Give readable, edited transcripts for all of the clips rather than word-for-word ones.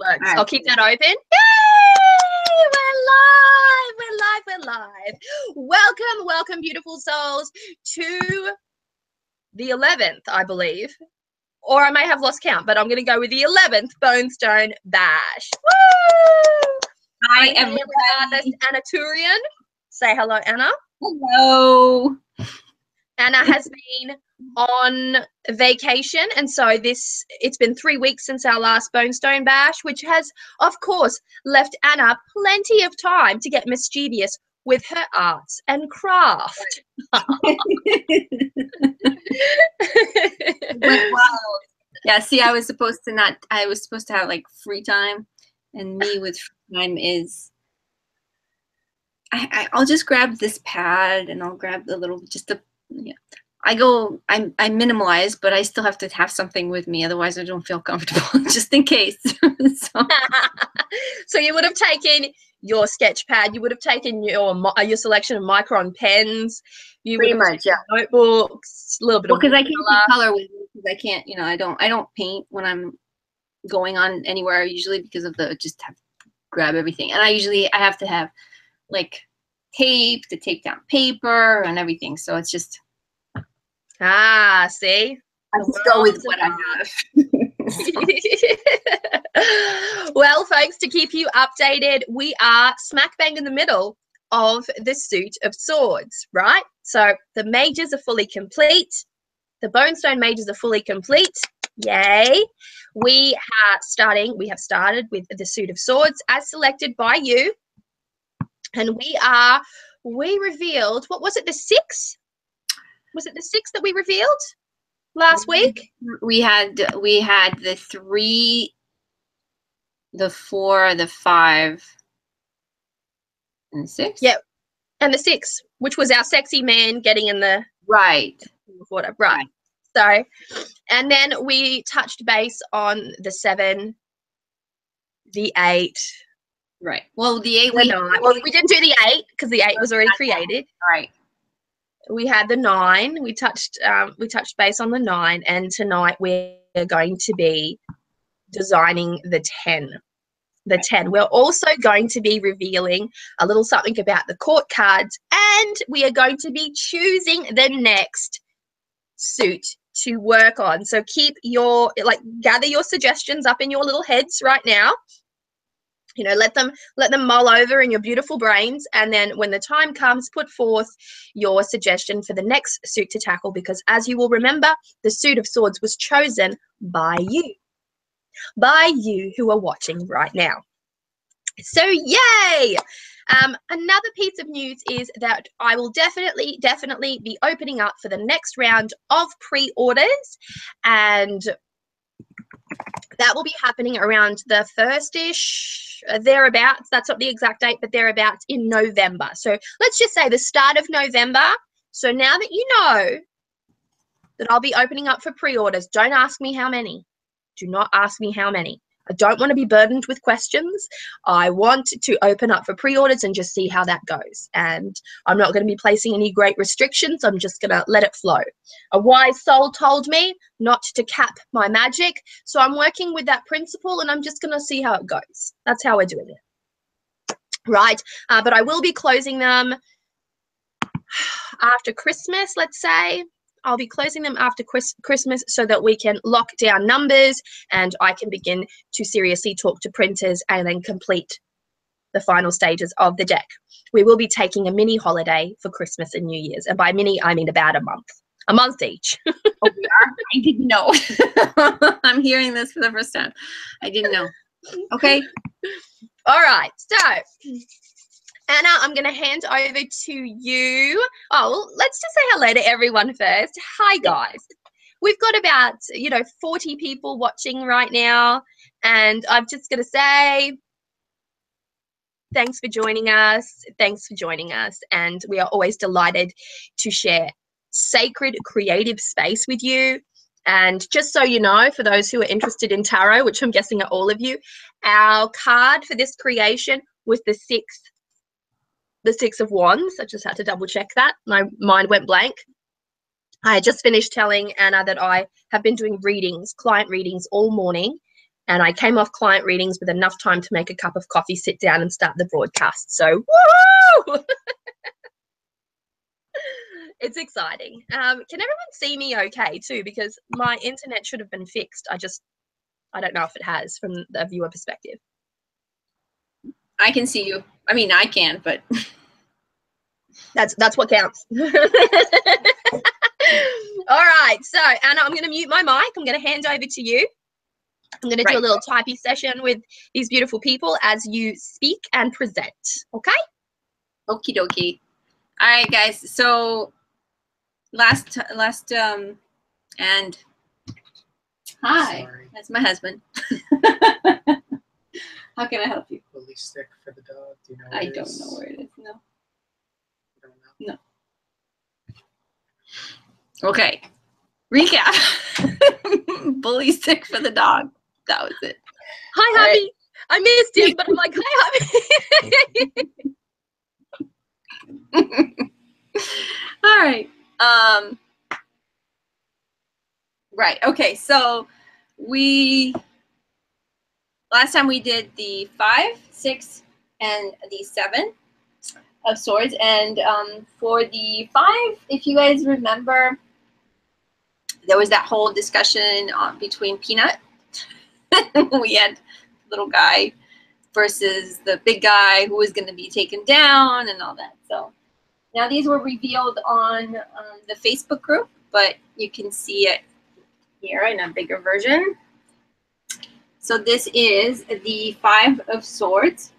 works. Right. I'll keep that open. Yay! We're live. Welcome, beautiful souls, to the 11th, I believe. Or I may have lost count, but I'm going to go with the 11th Bonestone Bash. Woo! Hi, I'm here with artist Anna Turian. Say hello, Anna. Hello. Anna has been on vacation, and so it's been 3 weeks since our last Bonestone Bash, which has, of course, left Anna plenty of time to get mischievous with her arts and craft. Went wild. Yeah, see, I was supposed to have like free time, and me with free time is I'll just grab this pad and I'll grab the little I minimalize, but I still have to have something with me, otherwise I don't feel comfortable, just in case. So you would have taken your sketch pad, you would have taken your selection of micron pens, you Pretty would have much, yeah. Notebooks, a little bit of because I can't do color with me, because I can't, I don't paint when I'm going on anywhere usually, because of just have to grab everything, and I have to have like tape to take down paper and everything, so it's just see, I just go with what I have. Well, folks, to keep you updated, we are smack bang in the middle of the Suit of Swords, right? So the mages are fully complete. The Bonestone mages are fully complete. Yay. We have started with the Suit of Swords as selected by you. And we revealed, what was it, the 6? Was it the 6 that we revealed last week? We had the 3, the 4, the 5, and the 6. Yeah, and the 6, which was our sexy man getting in the water. Right. So, and then we touched base on the 7, the 8. Right. Well, the 8 we didn't do the 8 because the 8 was already created. Right. We had the 9. We touched base on the 9, and tonight we're going to be designing the 10. The 10. We're also going to be revealing a little something about the court cards, and we are going to be choosing the next suit to work on. So gather your suggestions up in your little heads right now. Let them mull over in your beautiful brains, and then when the time comes, put forth your suggestion for the next suit to tackle, because as you will remember, the Suit of Swords was chosen by you who are watching right now. So yay! Another piece of news is that I will definitely be opening up for the next round of pre-orders, and that will be happening around the 1st-ish, thereabouts. That's not the exact date, but thereabouts in November. So let's just say the start of November. So now that you know that I'll be opening up for pre-orders, don't ask me how many. Do not ask me how many. I don't want to be burdened with questions. I want to open up for pre-orders and just see how that goes. And I'm not going to be placing any great restrictions. I'm just going to let it flow. A wise soul told me not to cap my magic. So I'm working with that principle, and I'm just going to see how it goes. That's how we're doing it. Right. But I will be closing them after Christmas, let's say. I'll be closing them after Christmas so that we can lock down numbers, and I can begin to seriously talk to printers and then complete the final stages of the deck. We will be taking a mini holiday for Christmas and New Year's. And by mini, I mean about a month each. Oh, we are? I didn't know. I'm hearing this for the first time. I didn't know. Okay. All right. So, Anna, I'm going to hand over to you. Oh, well, let's just say hello to everyone first. Hi, guys. We've got about, 40 people watching right now. And I'm just going to say thanks for joining us. And we are always delighted to share sacred creative space with you. And just so you know, for those who are interested in tarot, which I'm guessing are all of you, our card for this creation was the 6 of Wands. I just had to double check that. My mind went blank. I just finished telling Anna that I have been doing client readings all morning, And I came off client readings with enough time to make a cup of coffee, sit down and start the broadcast. So, woo! It's exciting. Can everyone see me okay too? Because my internet should have been fixed. I don't know if it has from the viewer perspective. I can see you. I mean, I can, but that's what counts. All right, so Anna, I'm going to mute my mic. I'm going to hand over to you. I'm going to do a little typey session with these beautiful people as you speak and present. Okay? Okie dokie. All right, guys. So last and hi, Sorry. that's my husband. How can I help you? Bully stick for the dog. Do you know where I it don't is? know where it is. No. You don't know? No. Okay. Recap. Bully stick for the dog. That was it. Hi, All hubby. Right. I missed him, but I'm like, hi, hubby. All right. Right. Okay. So last time we did the 5, 6, and the 7 of swords, and for the 5, if you guys remember, there was that whole discussion between Peanut. We had little guy versus the big guy who was going to be taken down and all that. So now these were revealed on the Facebook group, but you can see it here in a bigger version. So this is the 5 of swords,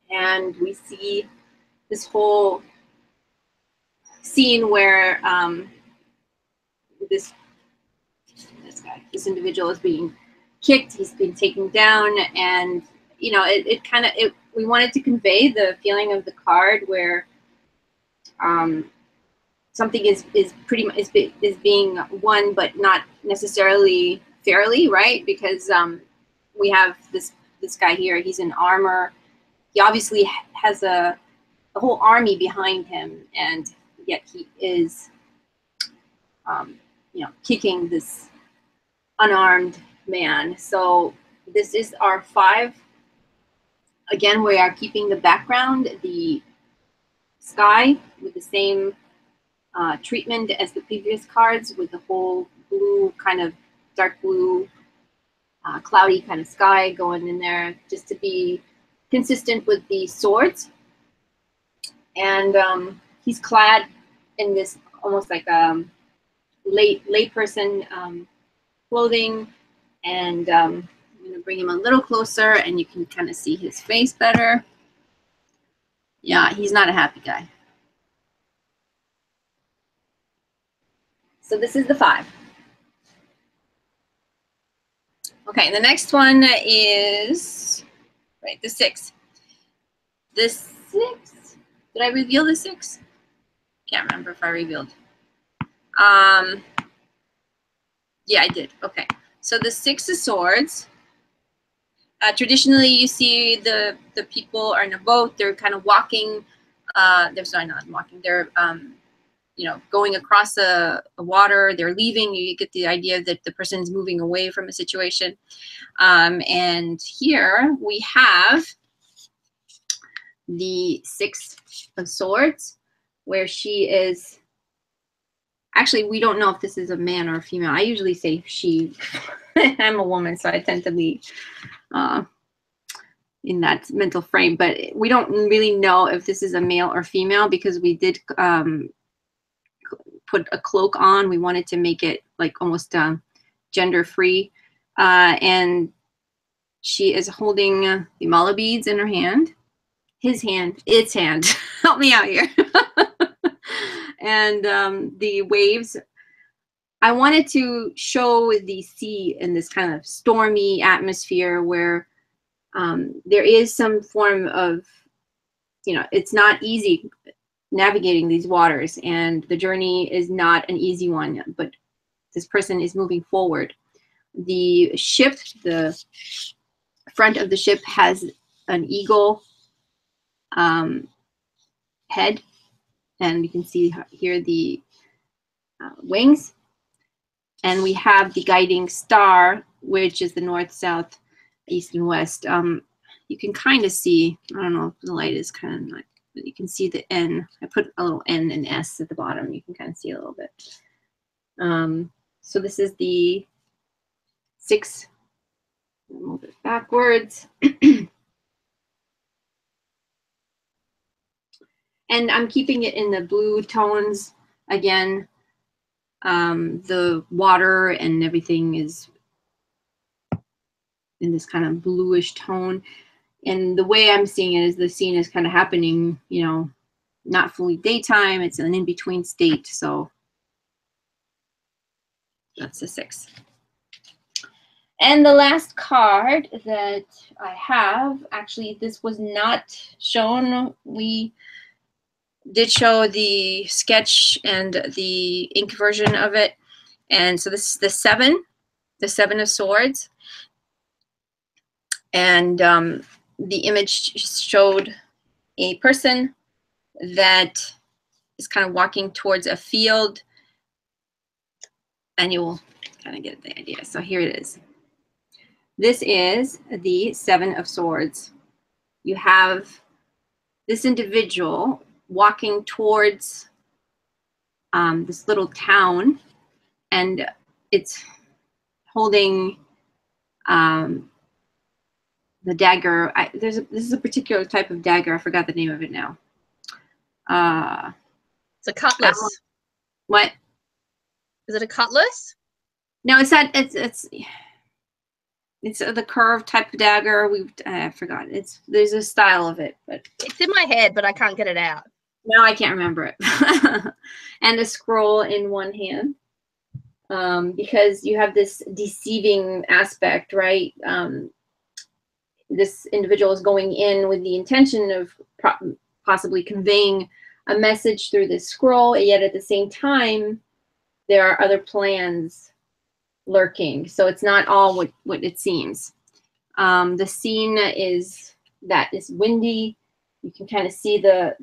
and we see this whole scene where this individual is being kicked, he's being taken down, and you know, we wanted to convey the feeling of the card where something is being won, but not necessarily fairly, right? Because we have this guy here, he's in armor, he obviously has a whole army behind him, and yet he is you know, kicking this unarmed man. So this is our 5. Again, we are keeping the background, the sky, with the same treatment as the previous cards, with the whole blue, kind of dark blue, cloudy kind of sky going in there, just to be consistent with the swords. And he's clad in this almost like layperson clothing, and I'm going to bring him a little closer and you can kind of see his face better. Yeah, he's not a happy guy. So this is the 5. Okay, the next one is the 6. The 6. Did I reveal the 6? Can't remember if I revealed. Yeah, I did. Okay. So the 6 of swords. Traditionally, you see the people are in a boat. They're kind of walking. They're not walking. They're you know, going across a water. They're leaving. You get the idea that the person is moving away from a situation. And here we have the 6 of swords, where she is. Actually, we don't know if this is a man or a female. I usually say she. I'm a woman, so I tend to be in that mental frame. But we don't really know if this is a male or female, because we did put a cloak on. We wanted to make it like almost gender-free. And she is holding the mala beads in her hand. Its hand. Help me out here. And the waves, I wanted to show the sea in this kind of stormy atmosphere where there is some form of, you know, it's not easy navigating these waters, and the journey is not an easy one, but this person is moving forward. The ship, the front of the ship has an eagle head, and you can see here the wings, and we have the guiding star which is the north, south, east, and west. You can kind of see, I don't know if the light is kind of not, but you can see the N. I put a little N and S at the bottom. You can kind of see a little bit. So this is the 6. Move it backwards. And I'm keeping it in the blue tones. Again, the water and everything is in this kind of bluish tone. And the way I'm seeing it is the scene is kind of happening, you know, not fully daytime. It's an in-between state. So that's the 6. And the last card that I have, actually, this was not shown. We did show the sketch and the ink version of it. And so this is the 7 of Swords. And the image showed a person that is kind of walking towards a field. And you'll kind of get the idea. So here it is. This is the 7 of Swords. You have this individual walking towards this little town, and it's holding the dagger. This is a particular type of dagger. I forgot the name of it now. It's a cutlass. What? Is it a cutlass? No, it's not. It's the curved type of dagger. I forgot. There's a style of it, but it's in my head, but I can't get it out. No, I can't remember it. And a scroll in one hand, because you have this deceiving aspect, right? This individual is going in with the intention of possibly conveying a message through this scroll, and yet at the same time, there are other plans lurking. So it's not all what it seems. The scene is windy. You can kind of see the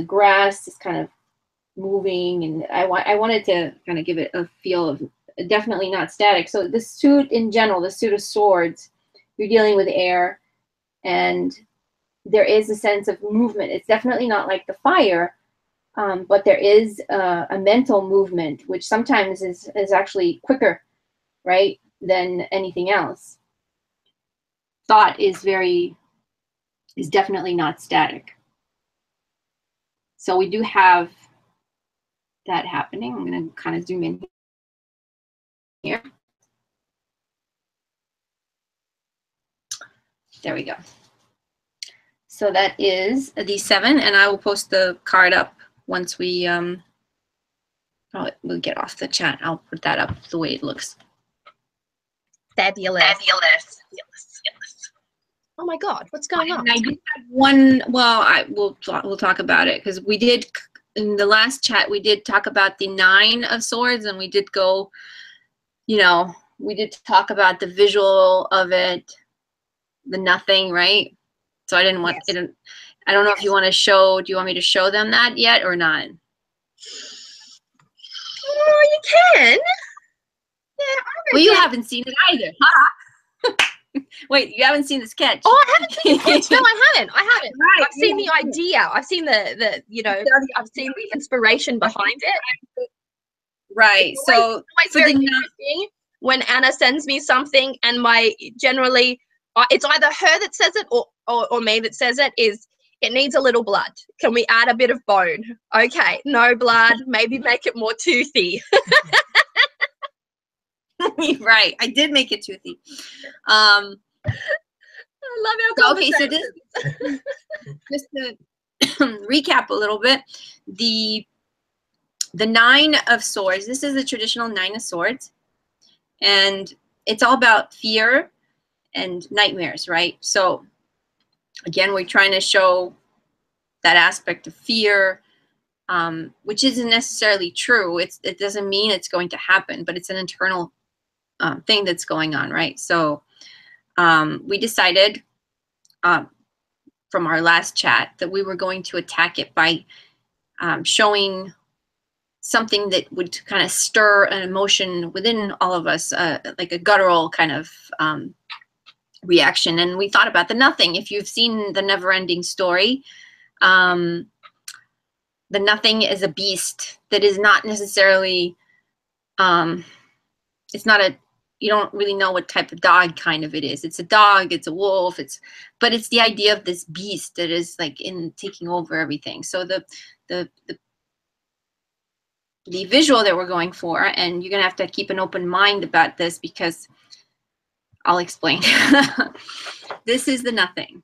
grass is kind of moving, and I wanted to kind of give it a feel of definitely not static. So the suit in general, the suit of swords, you're dealing with air, and there is a sense of movement. It's definitely not like the fire, but there is a mental movement, which sometimes is actually quicker, right, than anything else. Thought is definitely not static. So we do have that happening. I'm going to kind of zoom in here. There we go. So that is the 7, and I will post the card up once we we'll get off the chat. I'll put that up the way it looks. Fabulous. Fabulous. Oh my God, what's going on? And I do have one. Well, we'll talk about it, because we did in the last chat we did talk about the 9 of Swords, and we did go, we did talk about the visual of it, the nothing, right? So I didn't want it. I don't know if you want to show. Do you want me to show them that yet or not? Oh, you can. Yeah. Well, you haven't seen it either. Wait, you haven't seen the sketch? Oh, I haven't seen the sketch. No, I haven't. Right. I've seen the idea. I've seen I've seen the inspiration behind it. Right. It's always very interesting when Anna sends me something, and generally it's either her that says it or me that says it, is it needs a little blood. Can we add a bit of bone? Okay, no blood, maybe make it more toothy. Right, I did make it toothy. I love our conversations. Okay, so just to recap a little bit, the 9 of Swords, this is the traditional 9 of Swords, and it's all about fear and nightmares, right? So again, we're trying to show that aspect of fear, which isn't necessarily true. It doesn't mean it's going to happen, but it's an internal thing that's going on, right? So we decided from our last chat that we were going to attack it by showing something that would kind of stir an emotion within all of us, like a guttural kind of reaction. And we thought about the nothing. If you've seen The Never-Ending Story, the nothing is a beast that is not necessarily, it's not a, you don't really know what type of dog kind of it is. It's a dog, it's a wolf, but it's the idea of this beast that is like in taking over everything. So the visual that we're going for, and you're gonna have to keep an open mind about this because I'll explain. This is the nothing.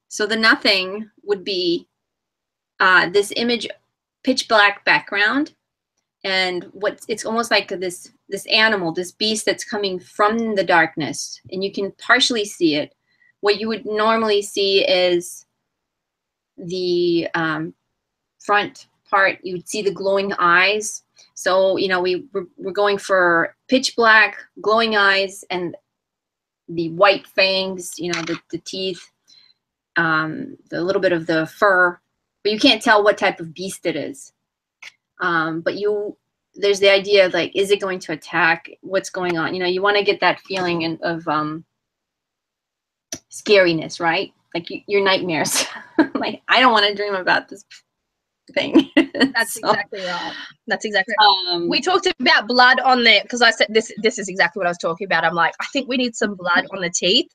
So the nothing would be this image, pitch black background, and it's almost like this animal, this beast that's coming from the darkness, and you can partially see it. What you would normally see is the front part. You would see the glowing eyes. So you know we're going for pitch black, glowing eyes, and the white fangs. You know the teeth, the little bit of the fur, but you can't tell what type of beast it is. But there's the idea of like, is it going to attack? What's going on? You know, you want to get that feeling of scariness, right? Like your nightmares. Like, I don't want to dream about this thing. That's exactly right. That's exactly right. We talked about blood on there because I said this is exactly what I was talking about. I'm like, I think we need some blood on the teeth.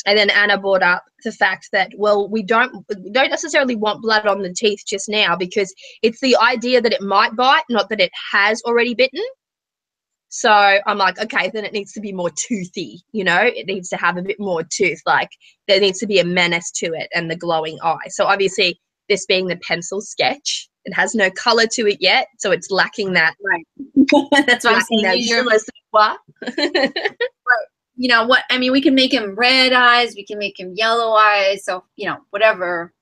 And then Anna brought up the fact that, well, we don't necessarily want blood on the teeth just now because it's the idea that it might bite, not that it has already bitten. So I'm like, okay, then it needs to be more toothy, you know? It needs to have a bit more tooth. Like there needs to be a menace to it and the glowing eye. So obviously this being the pencil sketch, it has no color to it yet. So it's lacking that. Right. That's why I'm saying right. You know what I mean, we can make him red eyes, we can make him yellow eyes, so you know whatever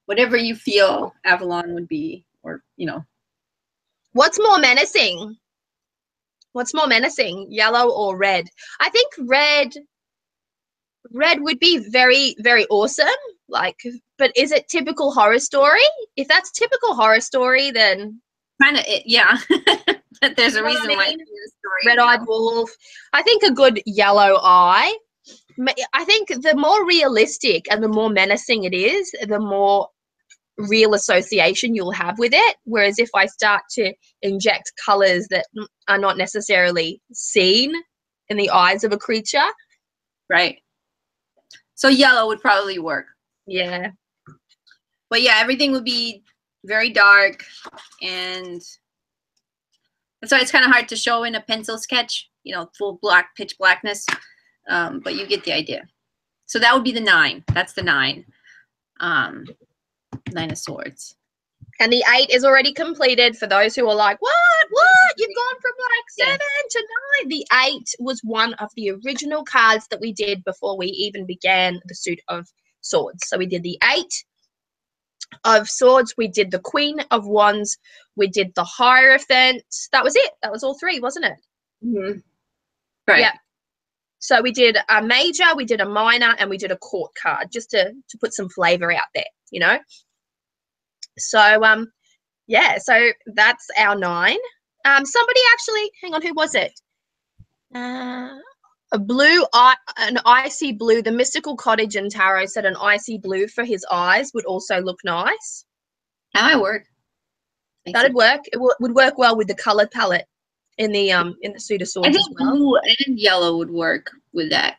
you feel Avalon would be, or you know. What's more menacing, yellow or red? I think red would be very, very awesome, like, but is it typical horror story? If that's typical horror story, then kind of, yeah. There's a reason why it's a story. Red-eyed wolf. I think a good yellow eye. I think the more realistic and the more menacing it is, the more real association you'll have with it. Whereas if I start to inject colors that are not necessarily seen in the eyes of a creature. Right. So yellow would probably work. Yeah. But yeah, everything would be very dark, and that's why it's kind of hard to show in a pencil sketch, you know, full black, pitch blackness. But you get the idea. So that would be the 9. That's the 9. 9 of Swords. And the 8 is already completed for those who are like, what? You've gone from like 7 to 9. The 8 was one of the original cards that we did before we even began the suit of swords. So we did the 8 of Swords, we did the Queen of Wands, we did the Hierophant. That was it. That was all 3, wasn't it? Mm-hmm. Right. Yeah. So we did a major, we did a minor, and we did a court card just to put some flavor out there, you know. So yeah, so that's our 9. Somebody actually, hang on, who was it? A blue, an icy blue. The Mystical Cottage and Tarot said an icy blue for his eyes would also look nice. That might work. That'd work. It would work well with the color palette in the suit of swords. I think as well. blue and yellow would work with that.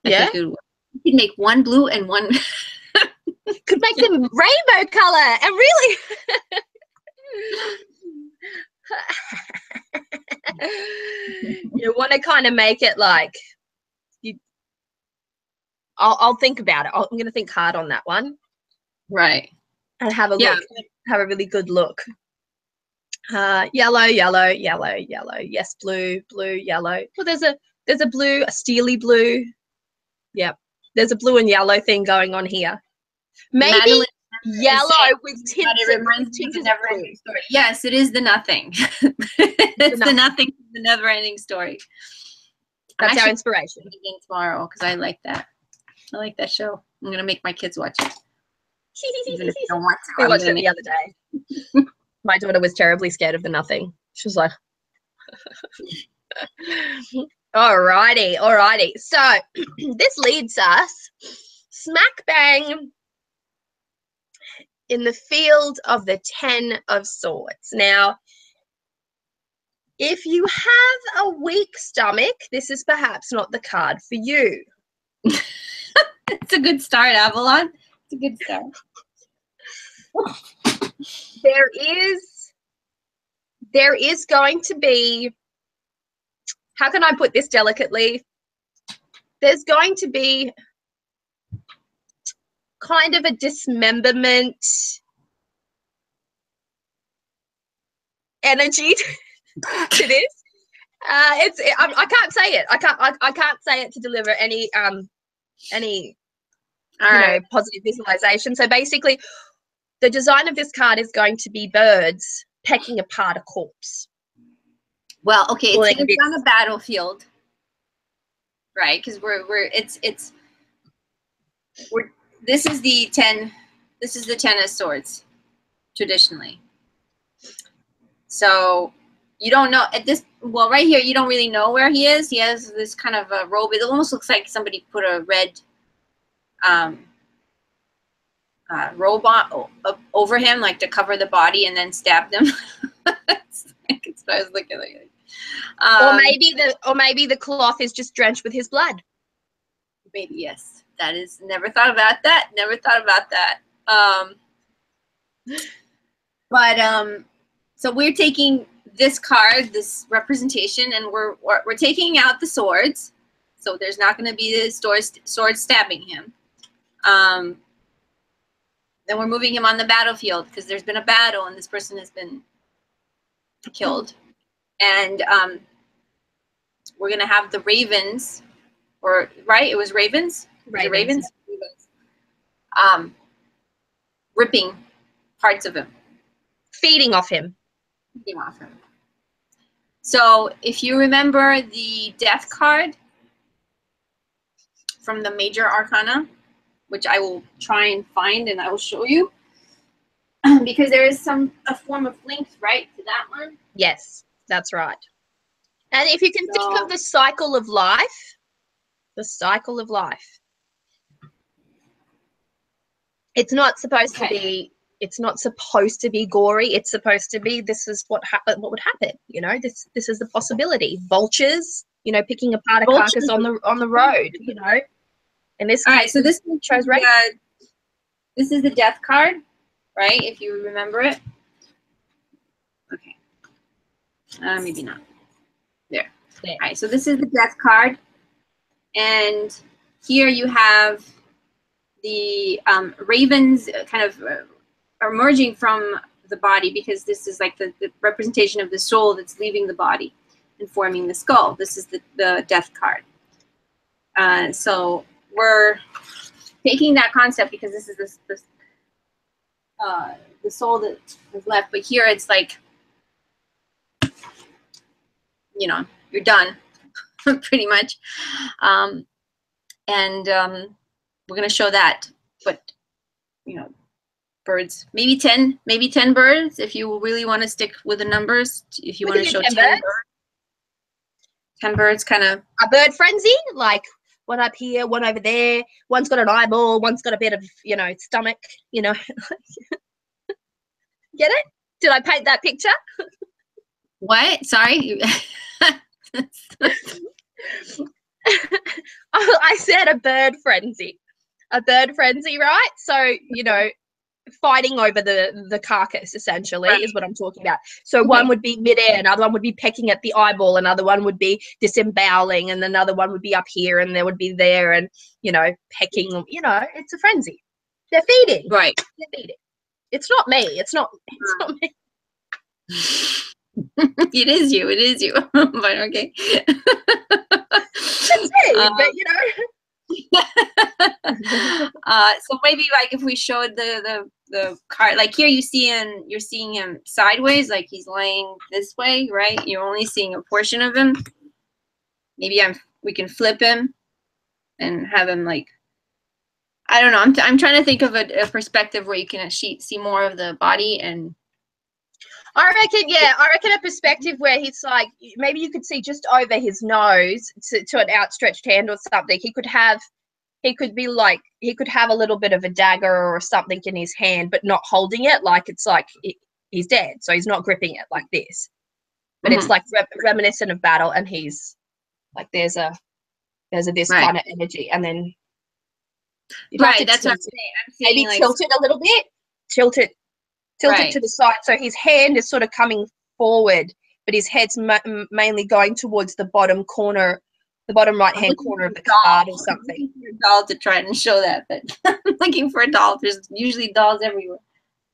Yeah. I think it would work. You could make one blue and one. Could make them rainbow color and really. You want to kind of make it like you. I'll think about it. I'm going to think hard on that one. Right. And have a look. Have a really good look. Yellow, yellow, yellow, yellow. Yes, blue, blue, yellow. Well, there's a blue, a steely blue. Yep. There's a blue and yellow thing going on here. Maybe Madeline yellow with tints. It reminds me of the never-ending story. Yes, it is the nothing. It's the nothing, the never-ending story. That's our inspiration. Tomorrow, because I like that. I like that show. I'm gonna make my kids watch it. Even if they don't want to. We watched it the other day. My daughter was terribly scared of the nothing. She was like, alrighty, alrighty. So this leads us smack bang in the field of the 10 of Swords. Now, if you have a weak stomach, this is perhaps not the card for you. It's a good start, Avalon. It's a good start. There is going to be, how can I put this delicately? There's going to be kind of a dismemberment energy to this. I can't say it. I can't say it to deliver any positive visualization. So basically, the design of this card is going to be birds pecking apart a corpse. Well, okay, it's going to be on a battlefield, right? Because this is the 10. This is the 10 of Swords, traditionally. So you don't know at this. Well, right here, you don't really know where he is. He has this kind of a robe. It almost looks like somebody put a red robe on over him, like to cover the body, and then stabbed him. That's what I was looking at. Or maybe the cloth is just drenched with his blood. Maybe, yes. That is, never thought about that. Never thought about that. So we're taking this card, this representation, and we're taking out the swords. So there's not going to be the sword stabbing him. Then we're moving him on the battlefield because there's been a battle and this person has been killed. And we're going to have the ravens, right? It was ravens? Ravens? Ripping parts of him. Feeding off him. Feeding off him. So if you remember the death card from the major arcana, which I will try and find and I will show you, because there is a form of link, right, to that one? Yes, that's right. And if you can think of the cycle of life, it's not supposed to be. It's not supposed to be gory. It's supposed to be. This is what would happen. You know, this is the possibility. Vultures, picking apart a carcass on the road. In this case, so this shows this is the death card, right? If you remember it. Okay. Maybe not. There. All right. So this is the death card, and here you have the ravens kind of are emerging from the body, because this is like the representation of the soul that's leaving the body and forming the skull. This is the death card. So we're taking that concept because this is the soul that is left. But here it's like, you're done, pretty much. We're going to show that. But, birds, maybe 10 birds, if you really want to stick with the numbers. If you want to show 10 birds. 10 birds, kind of. A bird frenzy, like one up here, one over there. One's got an eyeball, one's got a bit of, stomach, Get it? Did I paint that picture? What? Sorry? I said a bird frenzy. A bird frenzy, right? So, fighting over the carcass, essentially, is what I'm talking about. So one would be midair, another one would be pecking at the eyeball, another one would be disemboweling, and another one would be up here, and there would be there, and, pecking, it's a frenzy. They're feeding. Right. They're feeding. It's not me. It's not me. It is you. But okay. That's me, but, so maybe like if we showed the card, like here you're seeing him sideways, like he's laying this way, right? You're only seeing a portion of him. Maybe we can flip him and have him like, I don't know. I'm trying to think of a perspective where you can see more of the body. And I reckon a perspective where he's like, maybe you could see just over his nose to an outstretched hand or something. He could have a little bit of a dagger or something in his hand, but not holding it, like it's like he's dead, so he's not gripping it like this. But it's like reminiscent of battle, and he's like there's a this kind of energy, and then that's what I'm saying. Maybe like, tilt it a little bit, tilt it to the side, so his hand is sort of coming forward, but his head's mainly going towards the bottom corner, the bottom right hand corner of the card or something. I'm looking for a doll to try and show that, but I'm looking for a doll. There's usually dolls everywhere,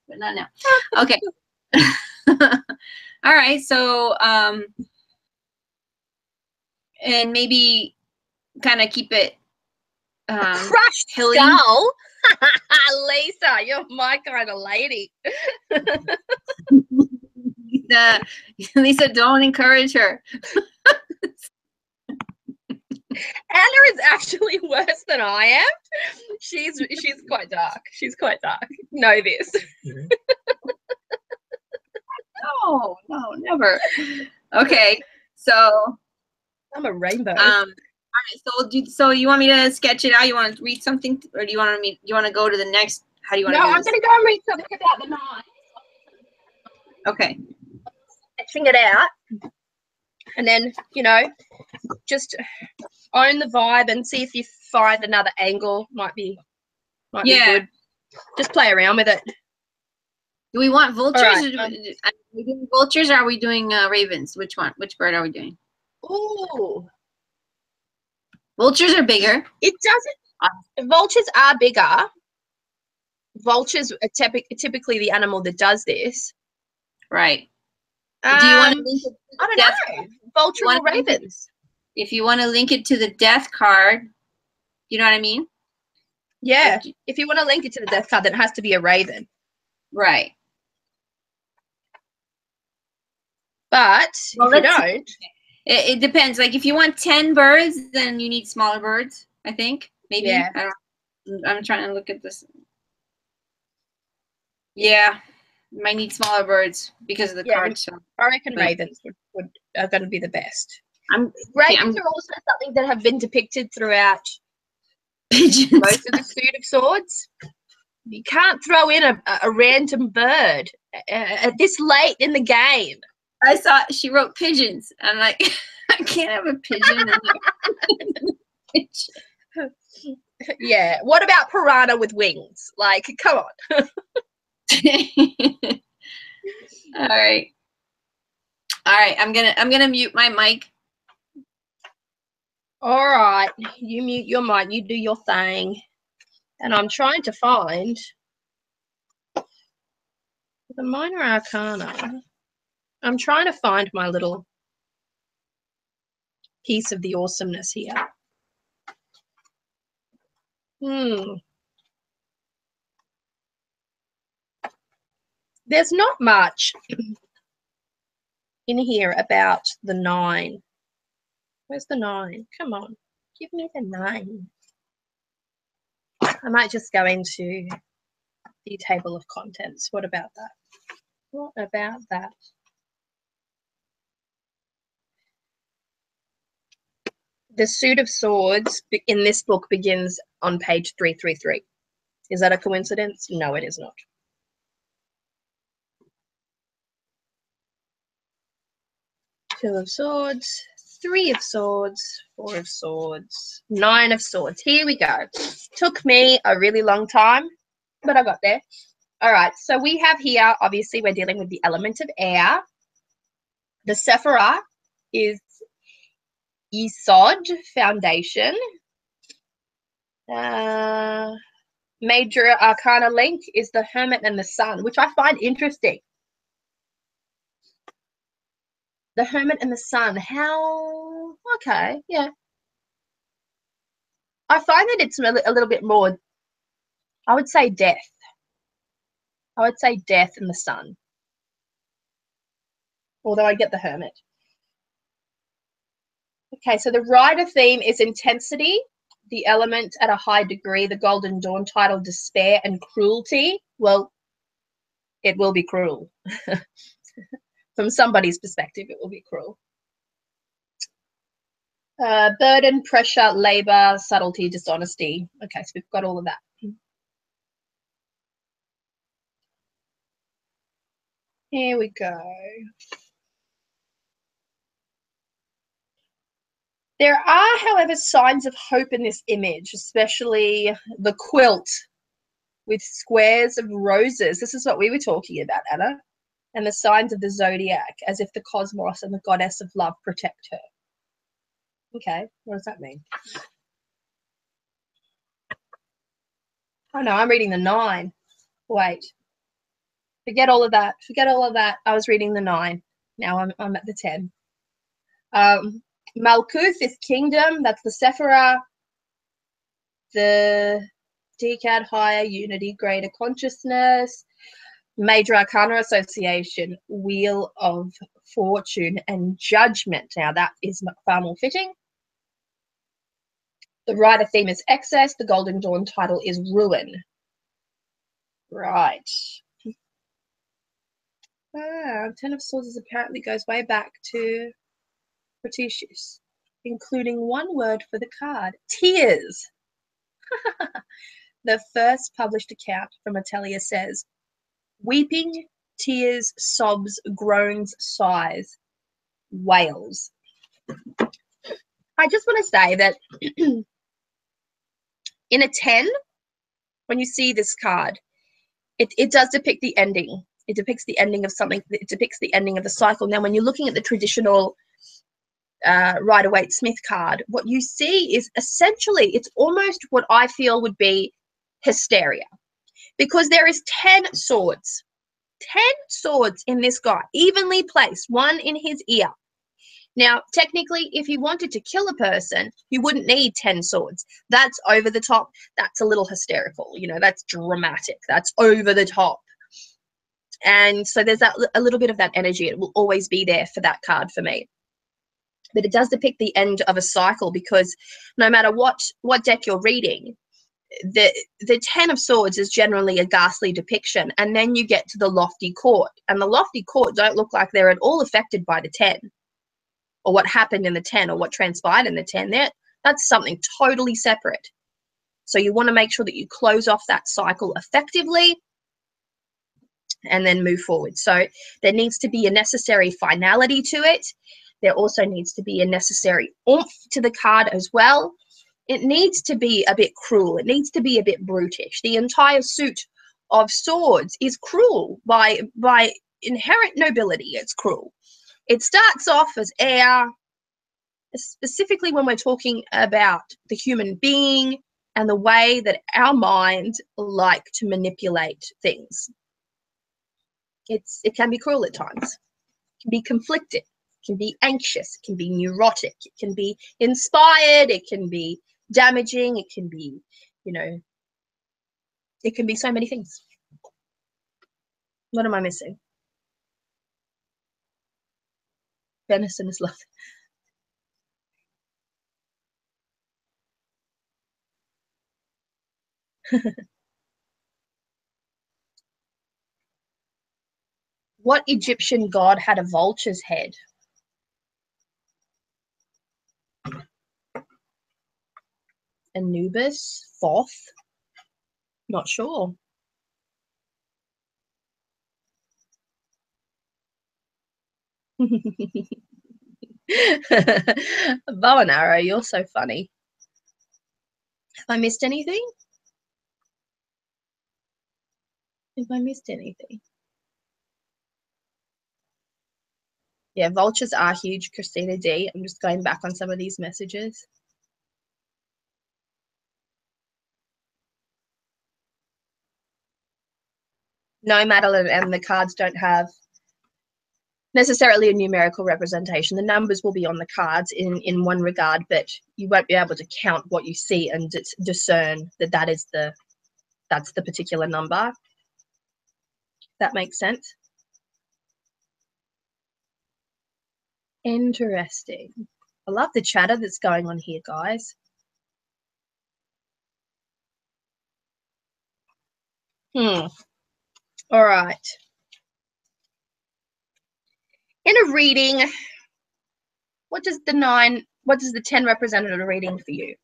but not now. Okay. All right, so and maybe kind of keep it crushed hilly. Skull. Lisa, you're my kind of lady. Lisa, don't encourage her. Anna is actually worse than I am. She's quite dark. She's quite dark. Know this. No, never. Okay, so I'm a rainbow. All right, so you want me to sketch it out? You want to read something, or do you want to go to the next? How do you want to? No, I'm going to go and read something about the knife. Okay. Sketching it out, and then just own the vibe and see if you find another angle. Might be good. Just play around with it. Do we want vultures? Right, are we doing vultures, or are we doing ravens? Which one? Which bird are we doing? Ooh. Vultures are bigger. It doesn't. Vultures are bigger. Vultures are typically the animal that does this. Right. Do you want to link it to the I don't know. Vulture or ravens? If you want to link it to the death card, you know what I mean? Yeah. If you want to link it to the death card, then it has to be a raven. Right. But if you don't. It depends. Like if you want 10 birds, then you need smaller birds, I think. Maybe. Yeah. I'm trying to look at this. Yeah. You might need smaller birds because of the cards. So. I reckon ravens are going to be the best. Ravens are also something that have been depicted throughout pigeons. Most of the Suit of Swords. You can't throw in a random bird at this late in the game. I saw she wrote pigeons. I'm like, I can't have a pigeon. Yeah. What about piranha with wings? Like, come on. All right. I'm gonna mute my mic. All right. You mute your mic. You do your thing. And I'm trying to find the Minor Arcana. I'm trying to find my little piece of the awesomeness here. There's not much in here about the 9. Where's the 9? Come on. Give me the 9. I might just go into the table of contents. What about that? What about that? The Suit of Swords in this book begins on page 333. Is that a coincidence? No, it is not. Two of Swords, 3 of Swords, 4 of Swords, 9 of Swords. Here we go. Took me a really long time, but I got there. All right, so we have here, obviously, we're dealing with the element of air. The Sephirah is Yesod, foundation. Major Arcana link is the Hermit and the Sun, which I find interesting. The Hermit and the Sun. How? Okay, yeah. I find that it's a little bit more, I would say death. I would say death and the Sun. Although I get the Hermit. Okay, so the rider theme is intensity, the element at a high degree, the Golden Dawn title, despair and cruelty. Well, it will be cruel. From somebody's perspective, it will be cruel. Burden, pressure, labor, subtlety, dishonesty. Okay, so we've got all of that. Here we go. There are, however, signs of hope in this image, especially the quilt with squares of roses. This is what we were talking about, Anna. And the signs of the zodiac, as if the cosmos and the goddess of love protect her. Okay, what does that mean? Oh no, I'm reading the 9. Wait. Forget all of that. Forget all of that. I was reading the 9. Now I'm at the 10. Malkuth is kingdom. That's the Sephirah. The Decad, higher unity, greater consciousness. Major Arcana Association, Wheel of Fortune and Judgment. Now that is far more fitting. The writer theme is excess. The Golden Dawn title is ruin. Right. 10 of Swords apparently goes way back to Cretaceous, including one word for the card, tears. The first published account from Atelier says, weeping, tears, sobs, groans, sighs, wails. I just want to say that in a 10, when you see this card, it does depict the ending. It depicts the ending of something. It depicts the ending of the cycle. Now, when you're looking at the traditional Rider-Waite-Smith card, what you see is essentially, it's almost what I feel would be hysteria. Because there is 10 swords. 10 swords in this guy, evenly placed, one in his ear. Now, technically, if you wanted to kill a person, you wouldn't need 10 swords. That's over the top. That's a little hysterical. You know, that's dramatic. That's over the top. And so there's that a little bit of that energy. It will always be there for that card for me. But it does depict the end of a cycle, because no matter what deck you're reading, the 10 of Swords is generally a ghastly depiction. And then you get to the Lofty Court. And the Lofty Court don't look like they're at all affected by the 10. Or what happened in the 10 or what transpired in the 10. That's something totally separate. So you want to make sure that you close off that cycle effectively and then move forward. So there needs to be a necessary finality to it. There also needs to be a necessary oomph to the card as well. It needs to be a bit cruel. It needs to be a bit brutish. The entire suit of swords is cruel by inherent nobility. It's cruel. It starts off as air, specifically when we're talking about the human being and the way that our minds like to manipulate things. It can be cruel at times. It can be conflicted. It can be anxious. It can be neurotic. It can be inspired. It can be damaging. It can be, you know, it can be so many things. What am I missing? Venison is lovely. What Egyptian god had a vulture's head? Anubis? Thoth? Not sure. Bow and arrow, you're so funny. Have I missed anything? Have I missed anything? Yeah, vultures are huge, Christina D. I'm just going back on some of these messages. No, Madeline, and the cards don't have necessarily a numerical representation. The numbers will be on the cards in one regard, but you won't be able to count what you see and discern that that's the particular number. That makes sense. Interesting. I love the chatter that's going on here, guys. All right. In a reading, what does the 10 represent in a reading for you?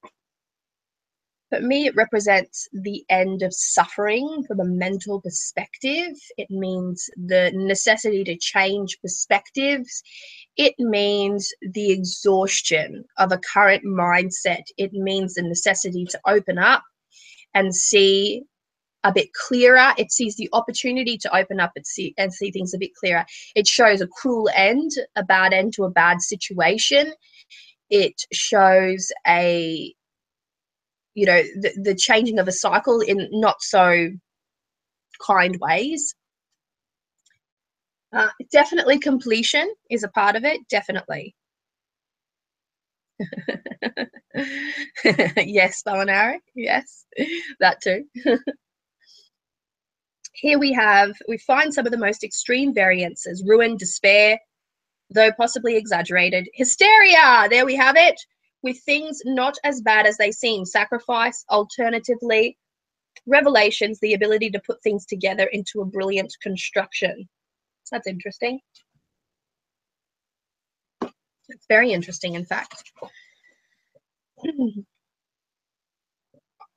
For me, it represents the end of suffering from a mental perspective. It means the necessity to change perspectives. It means the exhaustion of a current mindset. It means the necessity to open up and see a bit clearer. It sees the opportunity to open up and see things a bit clearer. It shows a cruel end, a bad end to a bad situation. It shows the changing of a cycle in not so kind ways. Definitely completion is a part of it, definitely. Yes, bow and arrow, yes, that too. Here we find some of the most extreme variances: ruin, despair, though possibly exaggerated, hysteria, there we have it, with things not as bad as they seem, sacrifice, alternatively, revelations, the ability to put things together into a brilliant construction. That's interesting. It's very interesting, in fact.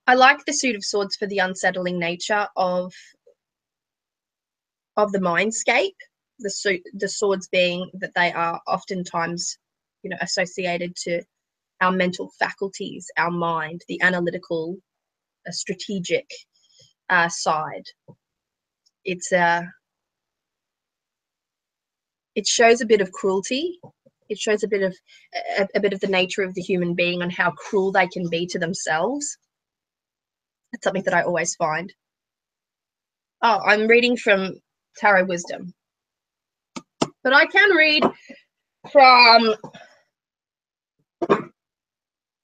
I like the Suit of Swords for the unsettling nature of the mindscape. The swords being that they are oftentimes, associated to our mental faculties, our mind, the analytical, strategic side. It shows a bit of cruelty. It shows a bit of the nature of the human being and how cruel they can be to themselves. That's something that I always find. Oh, I'm reading from Tarot Wisdom, but I can read from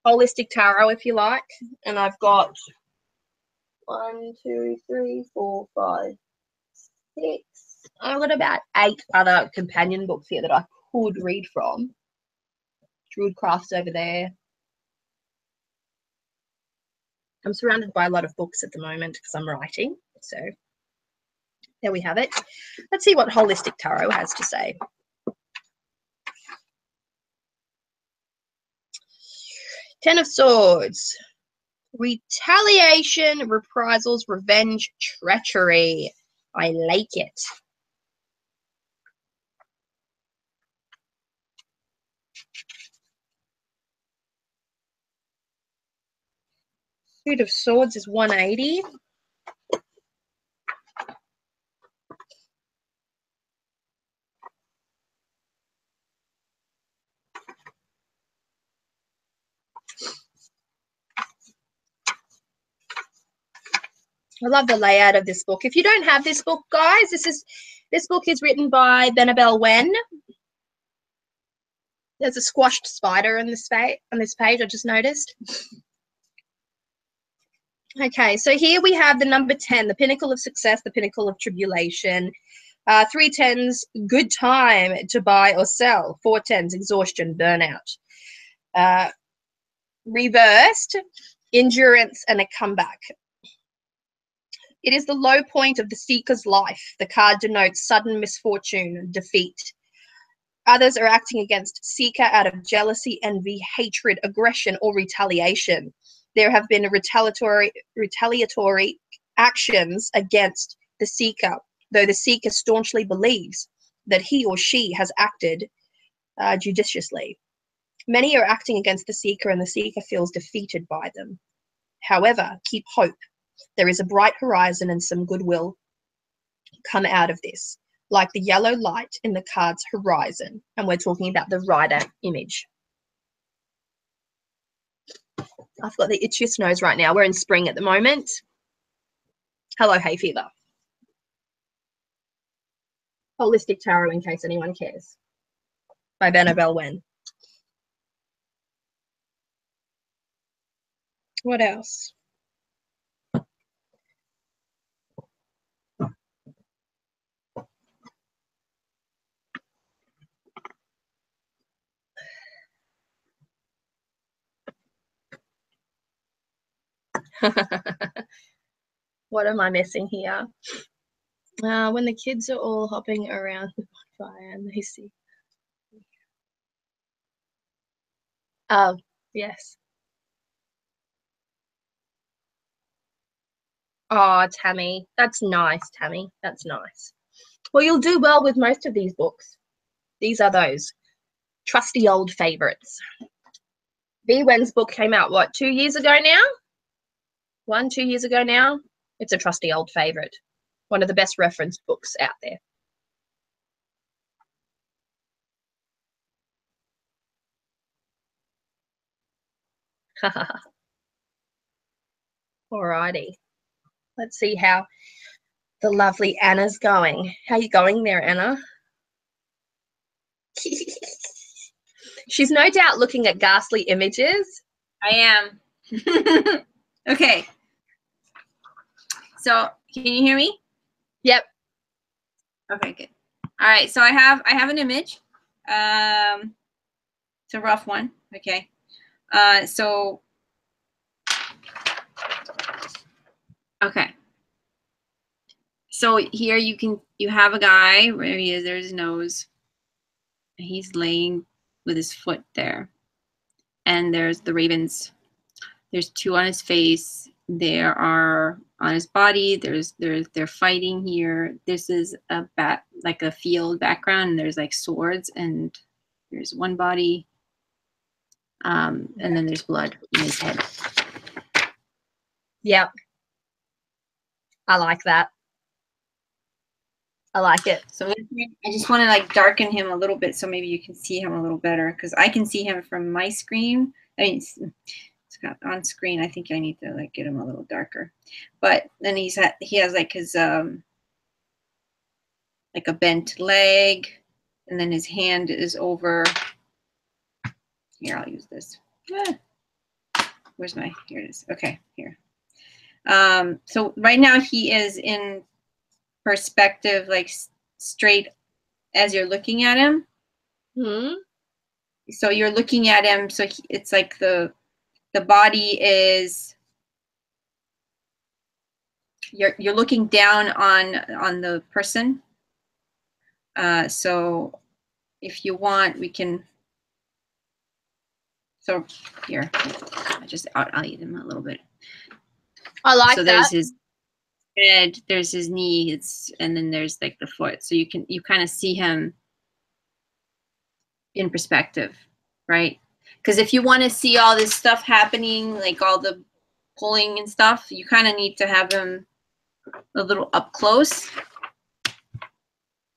Holistic Tarot if you like, and I've got 1, 2, 3, 4, 5, 6. I've got about 8 other companion books here that I could read from. Druidcraft's over there. I'm surrounded by a lot of books at the moment because I'm writing, so there we have it. Let's see what Holistic Tarot has to say. Ten of Swords. Retaliation, reprisals, revenge, treachery. I like it. Suit of Swords is 180. I love the layout of this book. If you don't have this book, guys, this book is written by Annabelle Wen. There's a squashed spider on this page. I just noticed. Okay, so here we have the number 10, the pinnacle of success, the pinnacle of tribulation. 3 tens, good time to buy or sell. 4 tens, exhaustion, burnout. Reversed, endurance and a comeback. It is the low point of the seeker's life. The card denotes sudden misfortune, defeat. Others are acting against seeker out of jealousy, envy, hatred, aggression, or retaliation. There have been retaliatory actions against the seeker, though the seeker staunchly believes that he or she has acted judiciously. Many are acting against the seeker, and the seeker feels defeated by them. However, keep hope. There is a bright horizon and some goodwill come out of this, like the yellow light in the card's horizon. And we're talking about the rider image. I've got the itchiest nose right now. We're in spring at the moment. Hello, hay fever. Holistic Tarot, in case anyone cares, by Annabelle Wen. What else? What am I missing here? When the kids are all hopping around the fire and they see Oh, yes. Oh, Tammy. That's nice, Tammy. That's nice. Well, you'll do well with most of these books. These are those trusty old favorites. Wen's book came out, what, 2 years ago now? 2 years ago now? It's a trusty old favorite. One of the best reference books out there. Alrighty. Let's see how the lovely Anna's going. How you going there, Anna? She's no doubt looking at ghastly images. I am. Okay. So can you hear me? Yep. Okay, good. All right. So I have an image. It's a rough one. Okay. So okay. So here you have a guy. Where he is, there's his nose. He's laying with his foot there. And there's the ravens. There's 2 on his face. There are on his body. They're fighting here. This is like a field background, and there's like swords, and there's one body. And then there's blood in his head. Yep. I like that. I like it. So I just want to like darken him a little bit so maybe you can see him a little better, because I can see him from my screen. I mean, it's got on screen. I think I need to like get him a little darker. But then he has like his like a bent leg, and then his hand is over. Here, I'll use this. Where's my? Here it is. Okay, here. So right now he is in perspective, like straight as you're looking at him. Hmm. So you're looking at him. So it's like the body is. You're looking down on the person. So if you want, we can. So here, I'll eat him a little bit. I like that. So there's his head, there's his knee, and then there's like the foot. So you kind of see him in perspective, right? Because if you want to see all this stuff happening, like all the pulling and stuff, you kind of need to have him a little up close.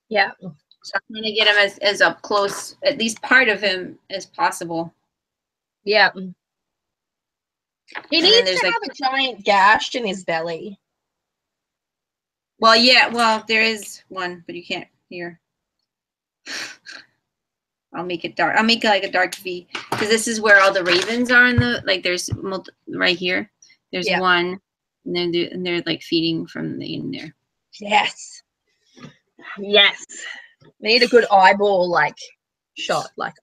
Yeah. So I'm going to get him as up close, at least part of him, as possible. Yeah. He needs to have a giant gash in his belly. Well, yeah, well, there is one, but you can't here. I'll make it dark. I'll make it like a dark V, because this is where all the ravens are in the, like there's right here. There's one, and they're like feeding from in there. Yes. Yes. We need a good eyeball like shot. Like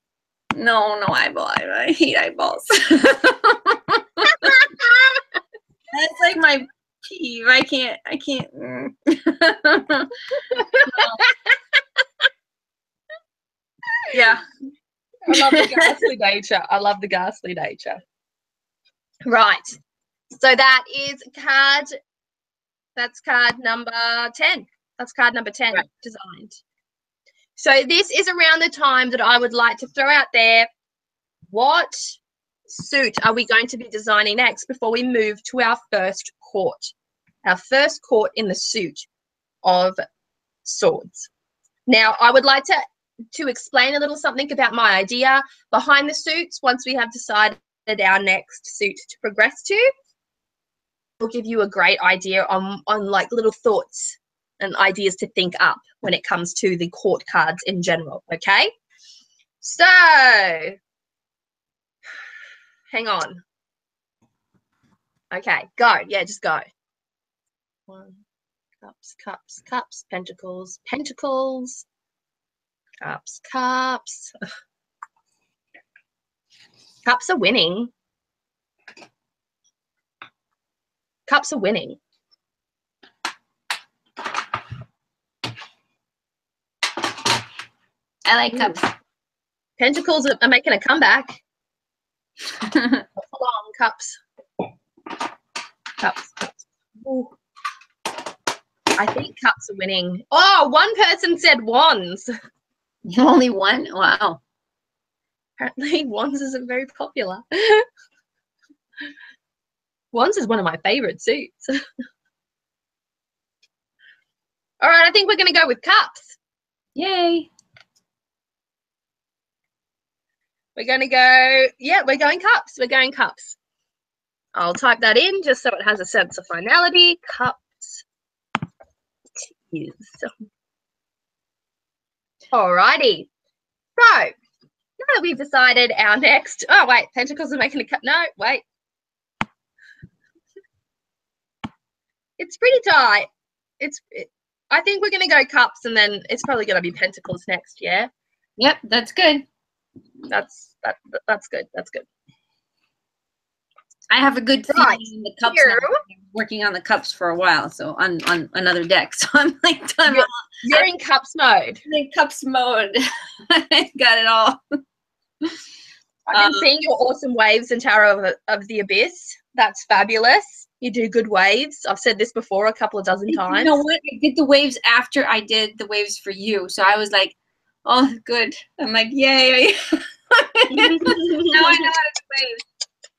no eyeball. I hate eyeballs. That's like my peeve. I can't. Yeah. I love the ghastly nature. I love the ghastly nature. Right. So that is that's card number 10. That's card number 10 right. Designed. So this is around the time that I would like to throw out there, what suit are we going to be designing next before we move to our first court? Our first court in the suit of swords. Now, I would like to explain a little something about my idea behind the suits once we have decided our next suit to progress to. It'll give you a great idea on like little thoughts and ideas to think up when it comes to the court cards in general, okay? So, hang on. Okay, go. Yeah, just go. 1, cups, pentacles, cups. Cups are winning. Cups are winning. I like cups. Pentacles are making a comeback. Long cups. Cups. Ooh. I think cups are winning. Oh, one person said wands. Only one? Wow. Apparently wands isn't very popular. Wands is one of my favorite suits. All right, I think we're going to go with cups. Yay. We're going to go, yeah, we're going cups. We're going cups. I'll type that in just so it has a sense of finality. Cups. Yes. Alrighty. So, now that we've decided our next, oh wait, Pentacles are making a cut. No, wait. It's pretty tight. I think we're going to go cups and then it's probably going to be Pentacles next, yeah? Yep, that's good. That's good. That's good. I have a good Right. feeling in the cups now. I've been working on the cups for a while, so on another deck. So I'm like, you're in cups mode. in cups mode. I got it all. I've been seeing your awesome waves in Tarot of the Abyss. That's fabulous. You do good waves. I've said this before a couple of dozen times. You know what? I did the waves after I did the waves for you. So I was like, oh, good. I'm like, yay. Now I know how to do waves.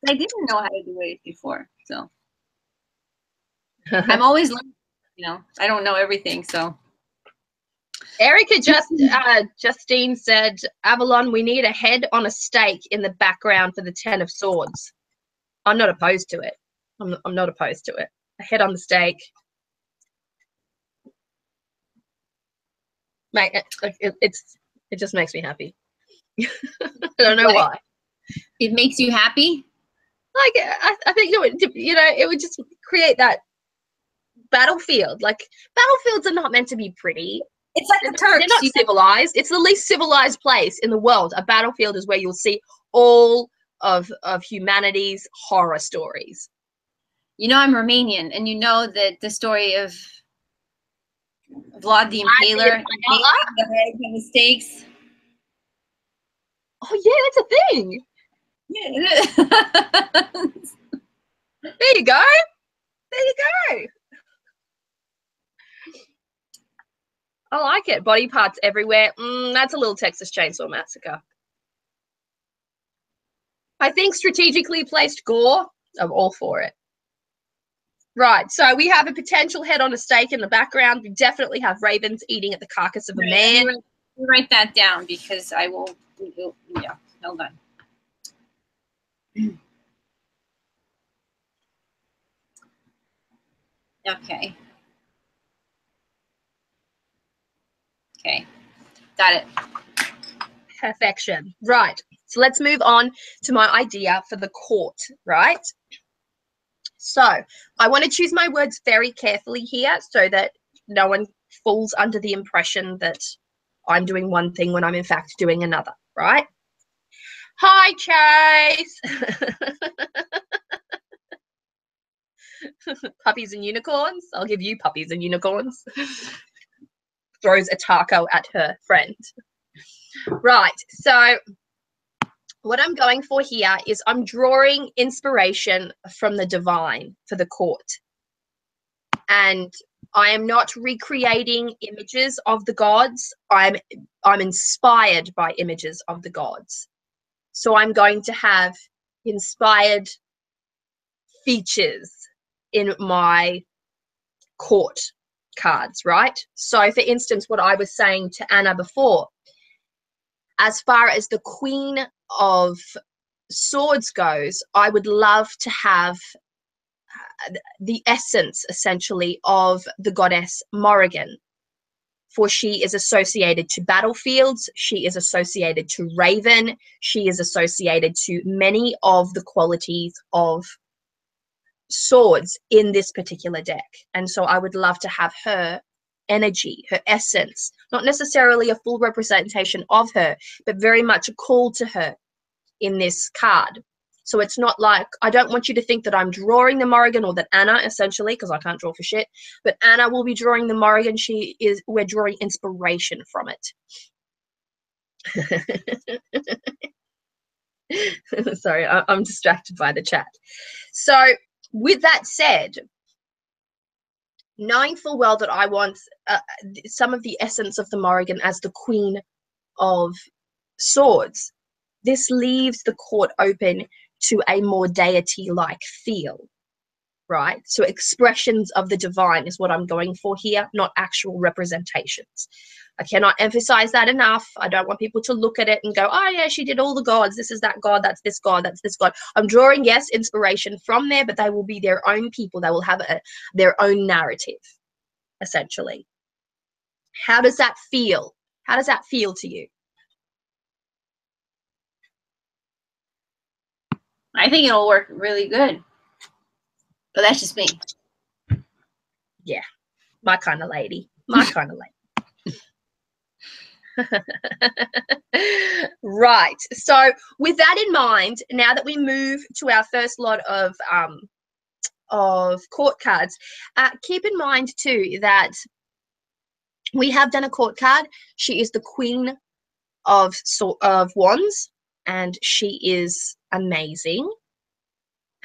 I didn't know how to do waves before. So I'm always learning, you know. I don't know everything, so. Erica Justine said, Avalon, we need a head on a stake in the background for the 10 of Swords. I'm not opposed to it. I'm not opposed to it. A head on the stake. Mate, it just makes me happy. I don't know why. It makes you happy? Like, I think it would, it would just create that battlefield. Like, battlefields are not meant to be pretty. It's like the Turks. They're not civilized. It's the least civilized place in the world. A battlefield is where you'll see all of humanity's horror stories. You know I'm Romanian, and you know that the story of Vlad the Impaler, the head and the stakes. Oh yeah, that's a thing. Yeah, it is. There you go. There you go. I like it. Body parts everywhere. That's a little Texas Chainsaw Massacre. I think strategically placed gore, I'm all for it. Right, so we have a potential head on a stake in the background. We definitely have ravens eating at the carcass of a man. Write that down because I will, yeah, hold on. Okay. Okay, got it. Perfection. Right, so let's move on to my idea for the court, right? So I want to choose my words very carefully here so that no one falls under the impression that I'm doing one thing when I'm in fact doing another, right? Hi, Chase. Puppies and unicorns. I'll give you puppies and unicorns. Throws a taco at her friend. Right, so what I'm going for here is I'm drawing inspiration from the divine for the court. And I am not recreating images of the gods. I'm inspired by images of the gods. So I'm going to have inspired features in my court cards, right? So for instance, what I was saying to Anna before, as far as the Queen of Swords goes, I would love to have the essence, essentially, of the goddess Morrigan, for she is associated to battlefields, she is associated to Raven, she is associated to many of the qualities of swords in this particular deck. And so I would love to have her energy, her essence, not necessarily a full representation of her, but very much a call to her in this card. So it's not like, I don't want you to think that I'm drawing the Morrigan or that Anna, essentially, because I can't draw for shit, but Anna will be drawing the Morrigan. We're drawing inspiration from it. Sorry, I'm distracted by the chat. So with that said, knowing full well that I want some of the essence of the Morrigan as the Queen of Swords, this leaves the court open to a more deity-like feel, right? So expressions of the divine is what I'm going for here, not actual representations. I cannot emphasize that enough. I don't want people to look at it and go, oh yeah, she did all the gods. This is that god, that's this god, that's this god. I'm drawing, yes, inspiration from there, but they will be their own people. They will have their own narrative, essentially. How does that feel? How does that feel to you? I think it'll work really good. But that's just me. Yeah, my kind of lady. My kind of lady. Right. So with that in mind, now that we move to our first lot of court cards, keep in mind too that we have done a court card. She is the Queen of Wands, and she is amazing.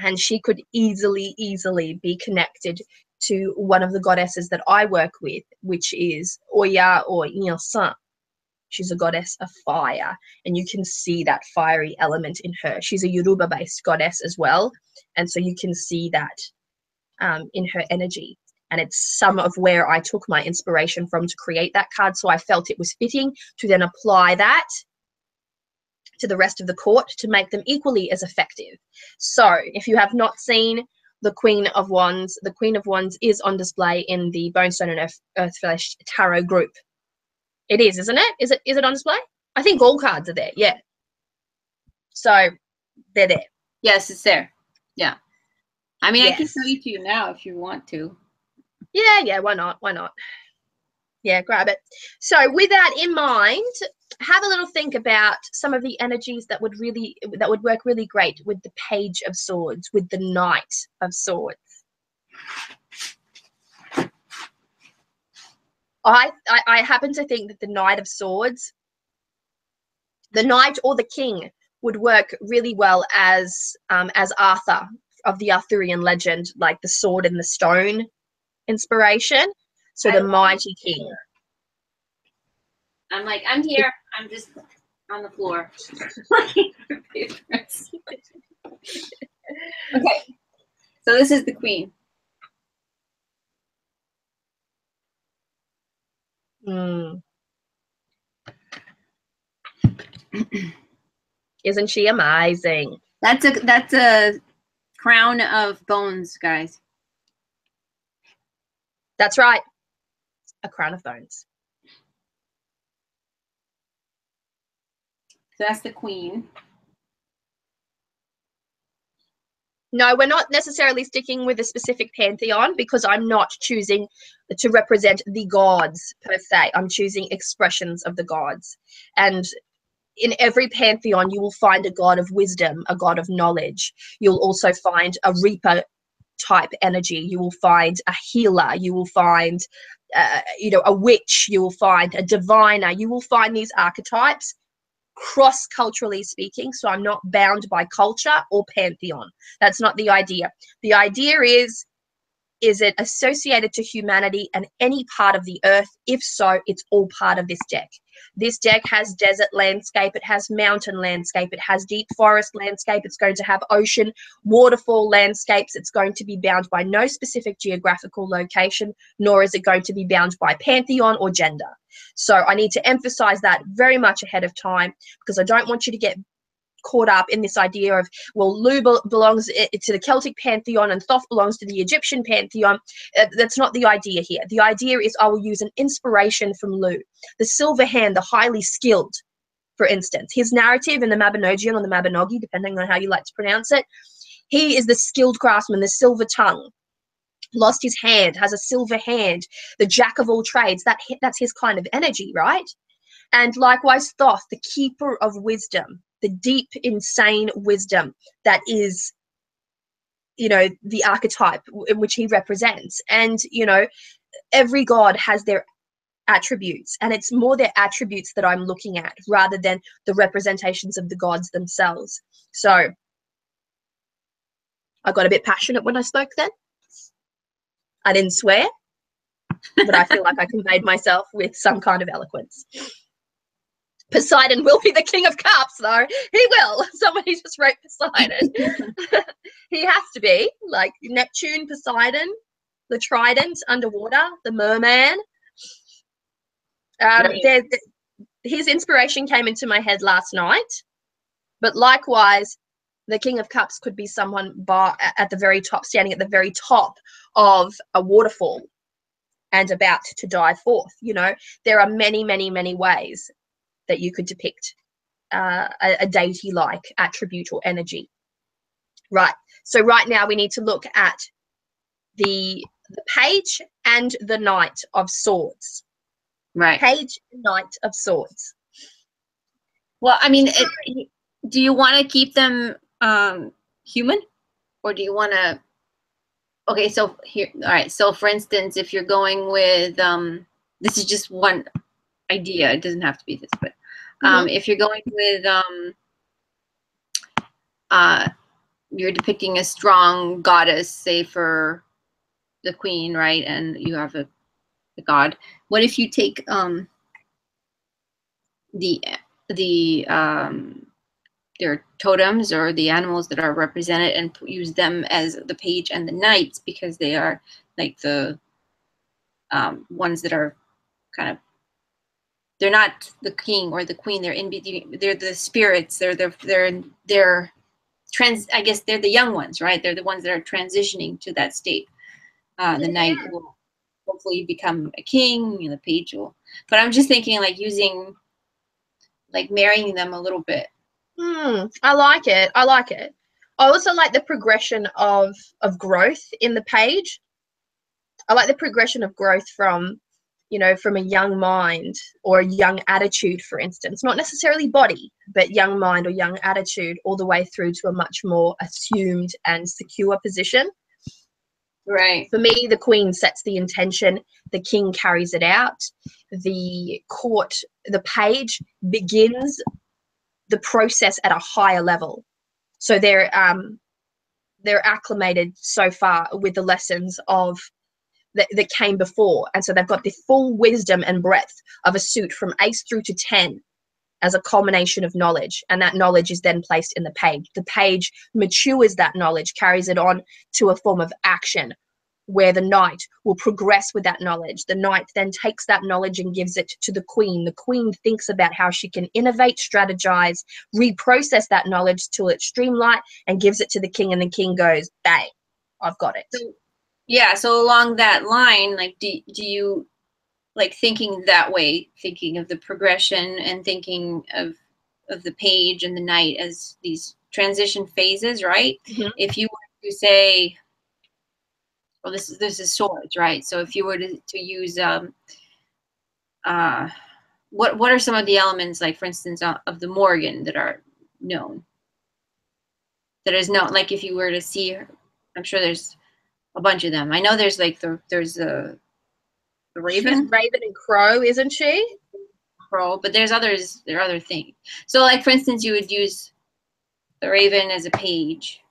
And she could easily be connected to one of the goddesses that I work with, which is Oya or Nilsan. She's a goddess of fire, and you can see that fiery element in her. She's a Yoruba-based goddess as well, and so you can see that in her energy. And it's some of where I took my inspiration from to create that card, so I felt it was fitting to then apply that to the rest of the court to make them equally as effective. So if you have not seen the Queen of Wands is on display in the Bonestone and Earthflesh Tarot group. It is, isn't it? Is it on display? I think all cards are there, yeah. So they're there. Yes, it's there. Yeah. I mean, yes. I can show it to you now if you want to. Yeah, why not? Why not? Yeah, grab it. So with that in mind, have a little think about some of the energies that would work really great with the Page of Swords, with the Knight of Swords. I happen to think that the Knight of Swords, the Knight or the King, would work really well as Arthur of the Arthurian legend, like the sword and the stone inspiration. So the mighty King. I'm like, I'm here. I'm just on the floor. Okay. So this is the Queen. Isn't she amazing? That's a crown of bones, guys. That's right. A crown of bones. So that's the Queen. No, we're not necessarily sticking with a specific pantheon, because I'm not choosing to represent the gods per se. I'm choosing expressions of the gods. And in every pantheon, you will find a god of wisdom, a god of knowledge. You'll also find a reaper type energy. You will find a healer. You will find, a witch. You will find a diviner. You will find these archetypes cross-culturally speaking, so I'm not bound by culture or pantheon. That's not the idea. The idea is it associated to humanity and any part of the earth? If so, it's all part of this deck. This deck has desert landscape, it has mountain landscape, it has deep forest landscape, it's going to have ocean, waterfall landscapes. It's going to be bound by no specific geographical location, nor is it going to be bound by pantheon or gender. So I need to emphasize that very much ahead of time, because I don't want you to get caught up in this idea of, well, Lu belongs to the Celtic pantheon and Thoth belongs to the Egyptian pantheon. That's not the idea here. The idea is I will use an inspiration from Lu. The silver hand, the highly skilled, for instance. His narrative in the Mabinogion or the Mabinogi, depending on how you like to pronounce it, he is the skilled craftsman, the silver tongue. Lost his hand, has a silver hand, the jack of all trades. That's his kind of energy, right? And likewise, Thoth, the keeper of wisdom, the deep, insane wisdom that is, the archetype in which he represents. And, every god has their attributes, and it's more their attributes that I'm looking at rather than the representations of the gods themselves. So I got a bit passionate when I spoke then. I didn't swear, but I feel like I conveyed myself with some kind of eloquence. Poseidon will be the king of cups, though. He will. Somebody just wrote Poseidon. He has to be, like Neptune, Poseidon, the trident underwater, the merman. Right. His inspiration came into my head last night, but likewise, the King of Cups could be someone at the very top, standing at the very top of a waterfall and about to die forth. You know, there are many, many, many ways that you could depict a deity-like attribute or energy. Right. So right now we need to look at the page and the Knight of Swords. Right. Page and Knight of Swords. Well, I mean, do you want to keep them human, or do you want to? Okay, so here, all right. So, for instance, if you're going with, this is just one idea. It doesn't have to be this, but if you're going with, you're depicting a strong goddess, say for the queen, right? And you have a god. What if you take their totems or the animals that are represented and use them as the page and the knights, because they are like the ones that are kind of, they're not the king or the queen, they're in between, they're the spirits, I guess they're the young ones, right? They're the ones that are transitioning to that state. The knight will hopefully become a king, the page will, but I'm just thinking like using, like marrying them a little bit. I like it. I like it. I also like the progression of growth in the page. I like the progression of growth from, from a young mind or a young attitude, for instance, not necessarily body, but young mind or young attitude, all the way through to a much more assumed and secure position. Right. For me, the queen sets the intention, the king carries it out, the court, the page begins the process at a higher level. So they're acclimated so far with the lessons of that came before, and so they've got the full wisdom and breadth of a suit from ace through to 10 as a culmination of knowledge, and that knowledge is then placed in the page. The page matures that knowledge, carries it on to a form of action, where the knight will progress with that knowledge. The knight then takes that knowledge and gives it to the queen. The queen thinks about how she can innovate, strategize, reprocess that knowledge till it's streamlined and gives it to the king, and the king goes, bang, I've got it. Yeah, so along that line, like, do you, like, thinking that way, thinking of the progression and thinking of the page and the knight as these transition phases, right? Mm-hmm. If you were to say, well, this is swords, right? So if you were to use what are some of the elements, like for instance of the Morgan that are known? That is known, like if you were to see, I'm sure there's a bunch of them. I know there's like there's the raven. She's raven and crow, isn't she? Crow, but there's others. There are other things. So like for instance, you would use the raven as a page,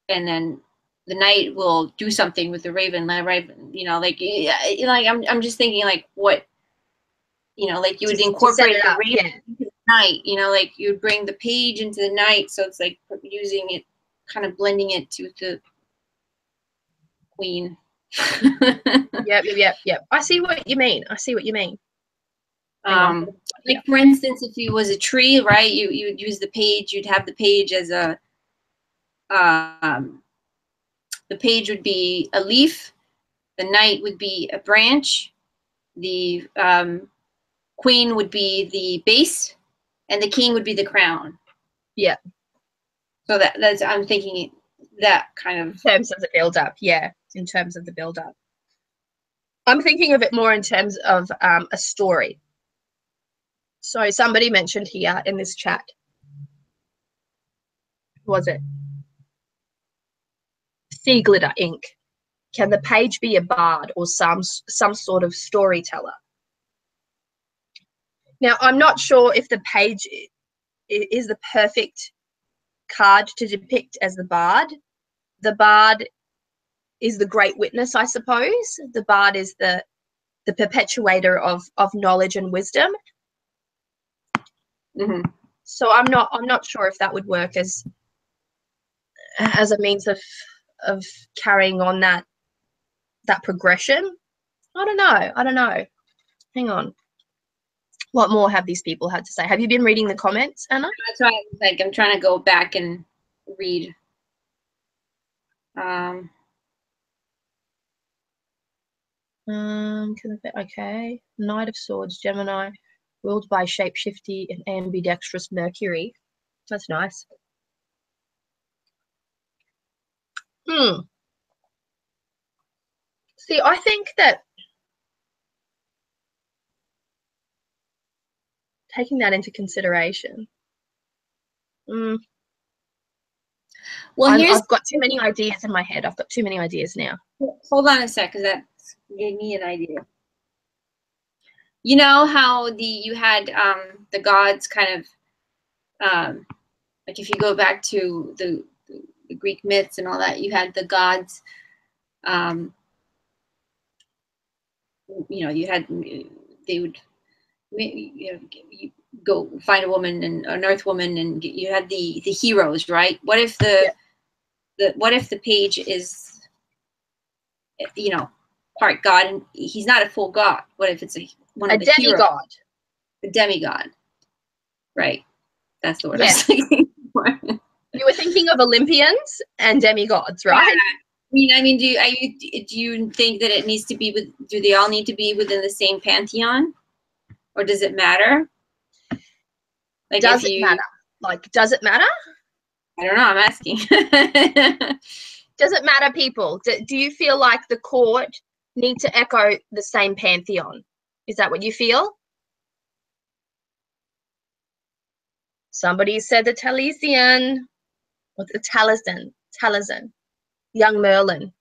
and then the knight will do something with the raven. The raven, like I'm just thinking like what, like you would incorporate the raven into the knight. Like you would bring the page into the knight, so it's like using it, kind of blending it to the queen. Yep. I see what you mean. Like for instance, if you was a tree, right? You would use the page. You'd have the page as a the page would be a leaf, the knight would be a branch, the queen would be the base, and the king would be the crown. Yeah. So that's I'm thinking that kind of in terms of the build up. Yeah, in terms of the build up. I'm thinking of it more in terms of a story. So somebody mentioned here in this chat, was it Sea Glitter Inc. Can the page be a bard or some sort of storyteller? Now, I'm not sure if the page is the perfect card to depict as the bard. The bard is the great witness, I suppose. The bard is the perpetuator of knowledge and wisdom. Mm-hmm. So I'm not sure if that would work as a means of carrying on that progression. I don't know. Hang on. What more have these people had to say? Have you been reading the comments, Anna? That's why I'm trying to go back and read. Okay. Knight of Swords, Gemini, ruled by shapeshifty and ambidextrous Mercury. That's nice. See, I think that taking that into consideration. Well, I've got too many ideas in my head. I've got too many ideas now. Hold on a sec, because that gave me an idea. You know how you had the gods kind of like if you go back to the Greek myths and all that, you had the gods. You know, they would you go find a woman and an earth woman, and you had the heroes, right? What if what if the page is, you know, part god and he's not a full god? What if it's one of the demigod? A demigod, right? That's the word I was thinking for. You were thinking of Olympians and demigods, right? Yeah. I mean, do you think that it needs to be do they all need to be within the same pantheon, or does it matter? Like, does it matter? Like, does it matter? I don't know. I'm asking. Does it matter, people? Do you feel like the court need to echo the same pantheon? Is that what you feel? Somebody said the Taliesin, or the Taliesin, young Merlin.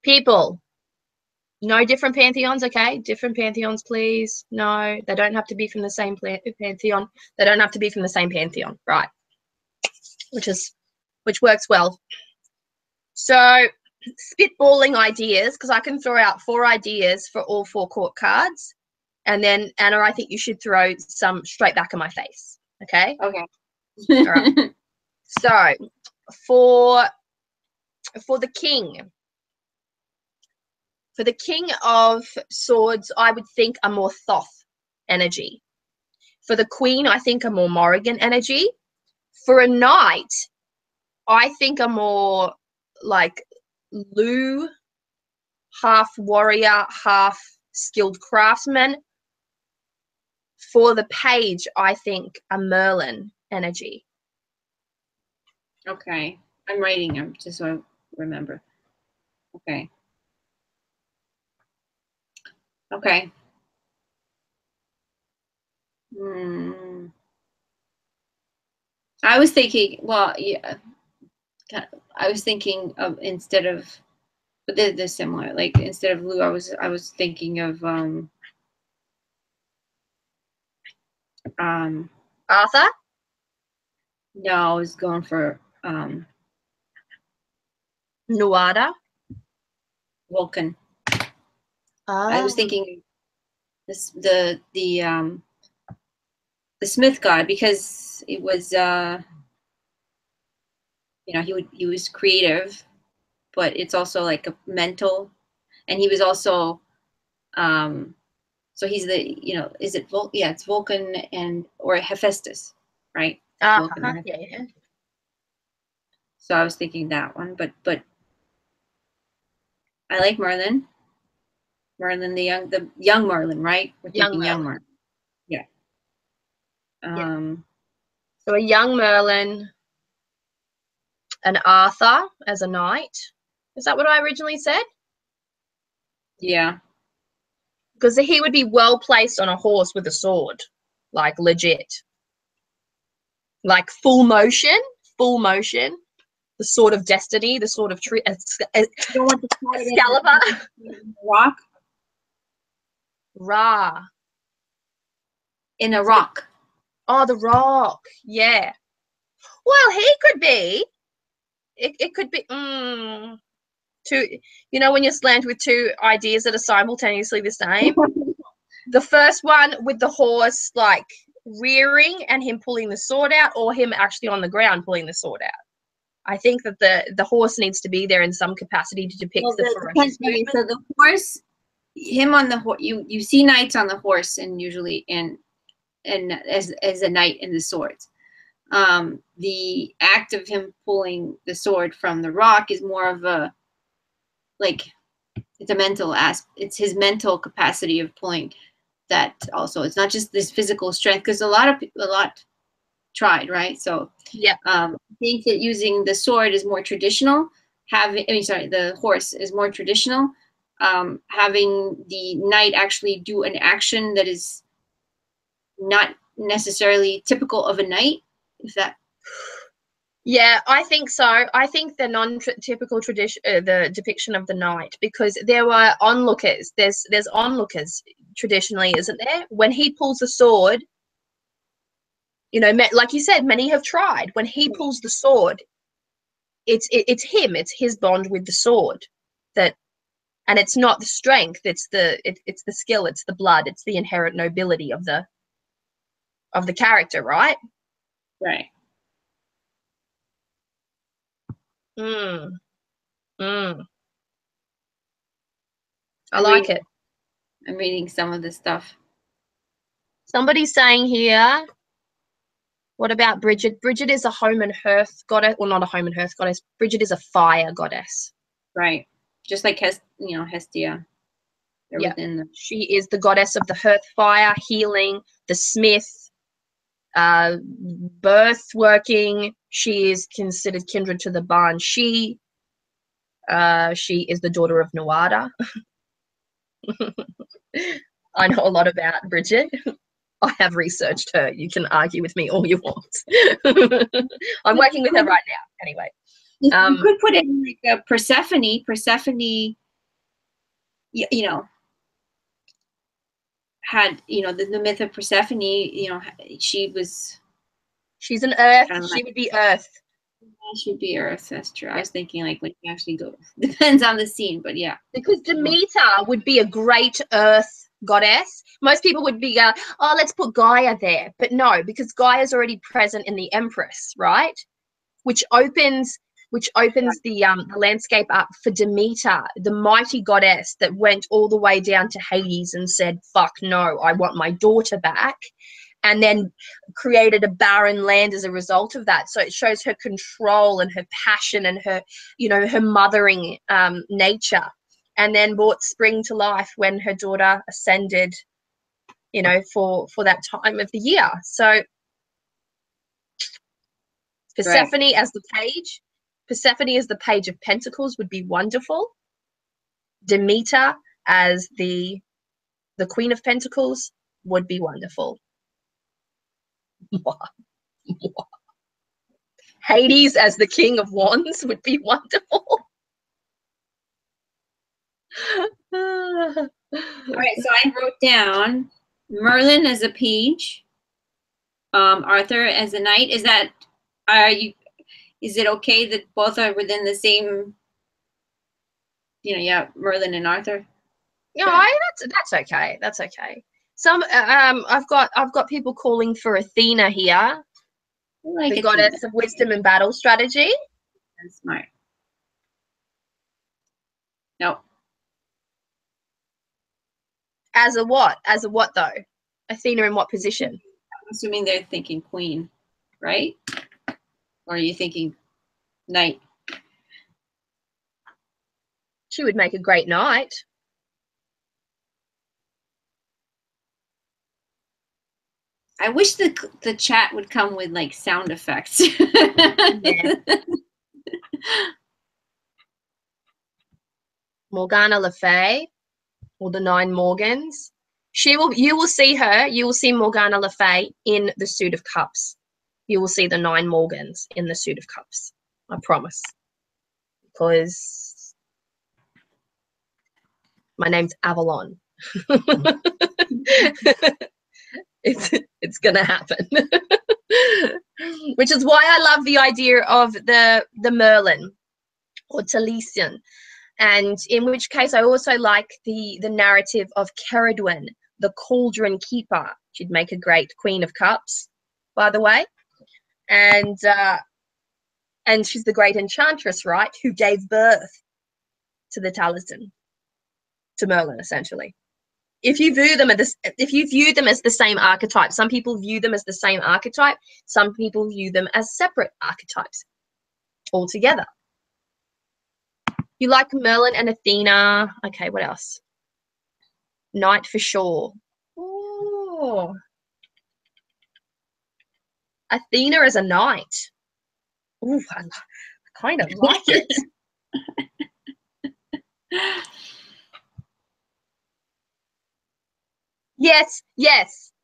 People, no different pantheons, okay? Different pantheons, please. No, they don't have to be from the same pantheon. They don't have to be from the same pantheon, right? Which works well. So, spitballing ideas, because I can throw out 4 ideas for all 4 court cards, and then Anna, I think you should throw some straight back in my face. Okay. Okay. All right. So, for the king. For the King of Swords, I would think a more Thoth energy. For the Queen, I think a more Morrigan energy. For a Knight, I think a more like Lou, half warrior, half skilled craftsman. For the Page, I think a Merlin energy. Okay. I'm writing them just so I remember. Okay. Okay. I was thinking, well, yeah, I was thinking of, instead of, but they're similar. Like, instead of Lou, I was thinking of Arthur? No, I was going for Nuada? Vulcan. I was thinking the Smith god, because it was you know, he was creative, but it's also like a mental, and he was also so he's the, you know, is it yeah, it's Vulcan or Hephaestus, right? Vulcan or Hephaestus. Yeah. So I was thinking that one, but I like Merlin. Merlin, the young Merlin, right? We're thinking young Merlin. Yeah. So a young Merlin, an Arthur as a knight. Is that what I originally said? Yeah. Because he would be well placed on a horse with a sword, like legit. like full motion, the sword of destiny, the sword of You don't want to tie it Excalibur. in a rock. Ra. In a rock. Oh, the rock. Yeah. Well, he could be. It could be two. You know when you're slammed with two ideas that are simultaneously the same. The first one with the horse like rearing and him pulling the sword out, or him actually on the ground pulling the sword out. I think that the horse needs to be there in some capacity to depict the ferocious movement. So the horse, him on the horse, you see knights on the horse, and usually and as a knight in the swords. The act of him pulling the sword from the rock is more of a, like, it's a mental aspect. It's his mental capacity of pulling that also. It's not just this physical strength, because a lot tried, right? So yeah, I think that using the sword is more traditional. The horse is more traditional. Having the knight actually do an action that is not necessarily typical of a knight, if that. Yeah, I think so. I think the non-typical tradition, the depiction of the knight, because there were onlookers. There's onlookers traditionally, isn't there? When he pulls the sword, you know, like you said, many have tried. When he pulls the sword, it's him. It's his bond with the sword, that, and it's not the strength. It's the skill. It's the blood. It's the inherent nobility of the character, right? Right. I like it. I'm reading some of the stuff. Somebody's saying here, what about Bridget? Bridget is a home and hearth goddess, or not a home and hearth goddess. Bridget is a fire goddess. Right. Just like Hestia. Yeah. She is the goddess of the hearth fire, healing, the smith, birth working. She is considered kindred to the barn. She is the daughter of Nuada. I know a lot about Bridget. I have researched her. You can argue with me all you want. I'm working with her right now. Anyway. You could put in like a Persephone. Persephone, had, the myth of Persephone, she's an earth. She would be earth. She would be earth. That's true. I was thinking like when you actually go, depends on the scene, but yeah. Because Demeter would be a great earth goddess. Most people would be, oh, let's put Gaia there. But no, because Gaia is already present in the Empress, right? Which opens the landscape up for Demeter, the mighty goddess that went all the way down to Hades and said, fuck no, I want my daughter back, and then created a barren land as a result of that. So it shows her control and her passion and her, her mothering nature, and then brought spring to life when her daughter ascended, for that time of the year. So Persephone, right, as the page. Persephone as the page of pentacles would be wonderful. Demeter as the queen of pentacles would be wonderful. Hades as the king of wands would be wonderful. All right, so I wrote down Merlin as a page, Arthur as a knight. Is it okay that both are within the same, Merlin and Arthur? Yeah, that's okay. That's okay. Some I've got people calling for Athena here, the goddess of wisdom and battle strategy. That's smart. No. As a what? As a what though? Athena in what position? I'm assuming they're thinking queen, right? Or are you thinking knight? She would make a great knight. I wish the chat would come with like sound effects. Yeah. Morgana Le Fay, or the 9 Morgans. You will see her. You will see Morgana Le Fay in the suit of cups. you will see the 9 Morgans in the suit of cups. I promise. Because my name's Avalon. It's gonna happen. Which is why I love the idea of the Merlin or Taliesin, and in which case I also like the narrative of Ceridwen, the Cauldron Keeper. She'd make a great Queen of Cups, by the way, and she's the great enchantress, right, who gave birth to the talisman, to Merlin, essentially. If you view them as the same archetype, some people view them as the same archetype, some people view them as separate archetypes altogether. You like Merlin and Athena. Okay, what else? Knight for sure. Oh, Athena as a knight. Ooh, I kind of like it. Yes,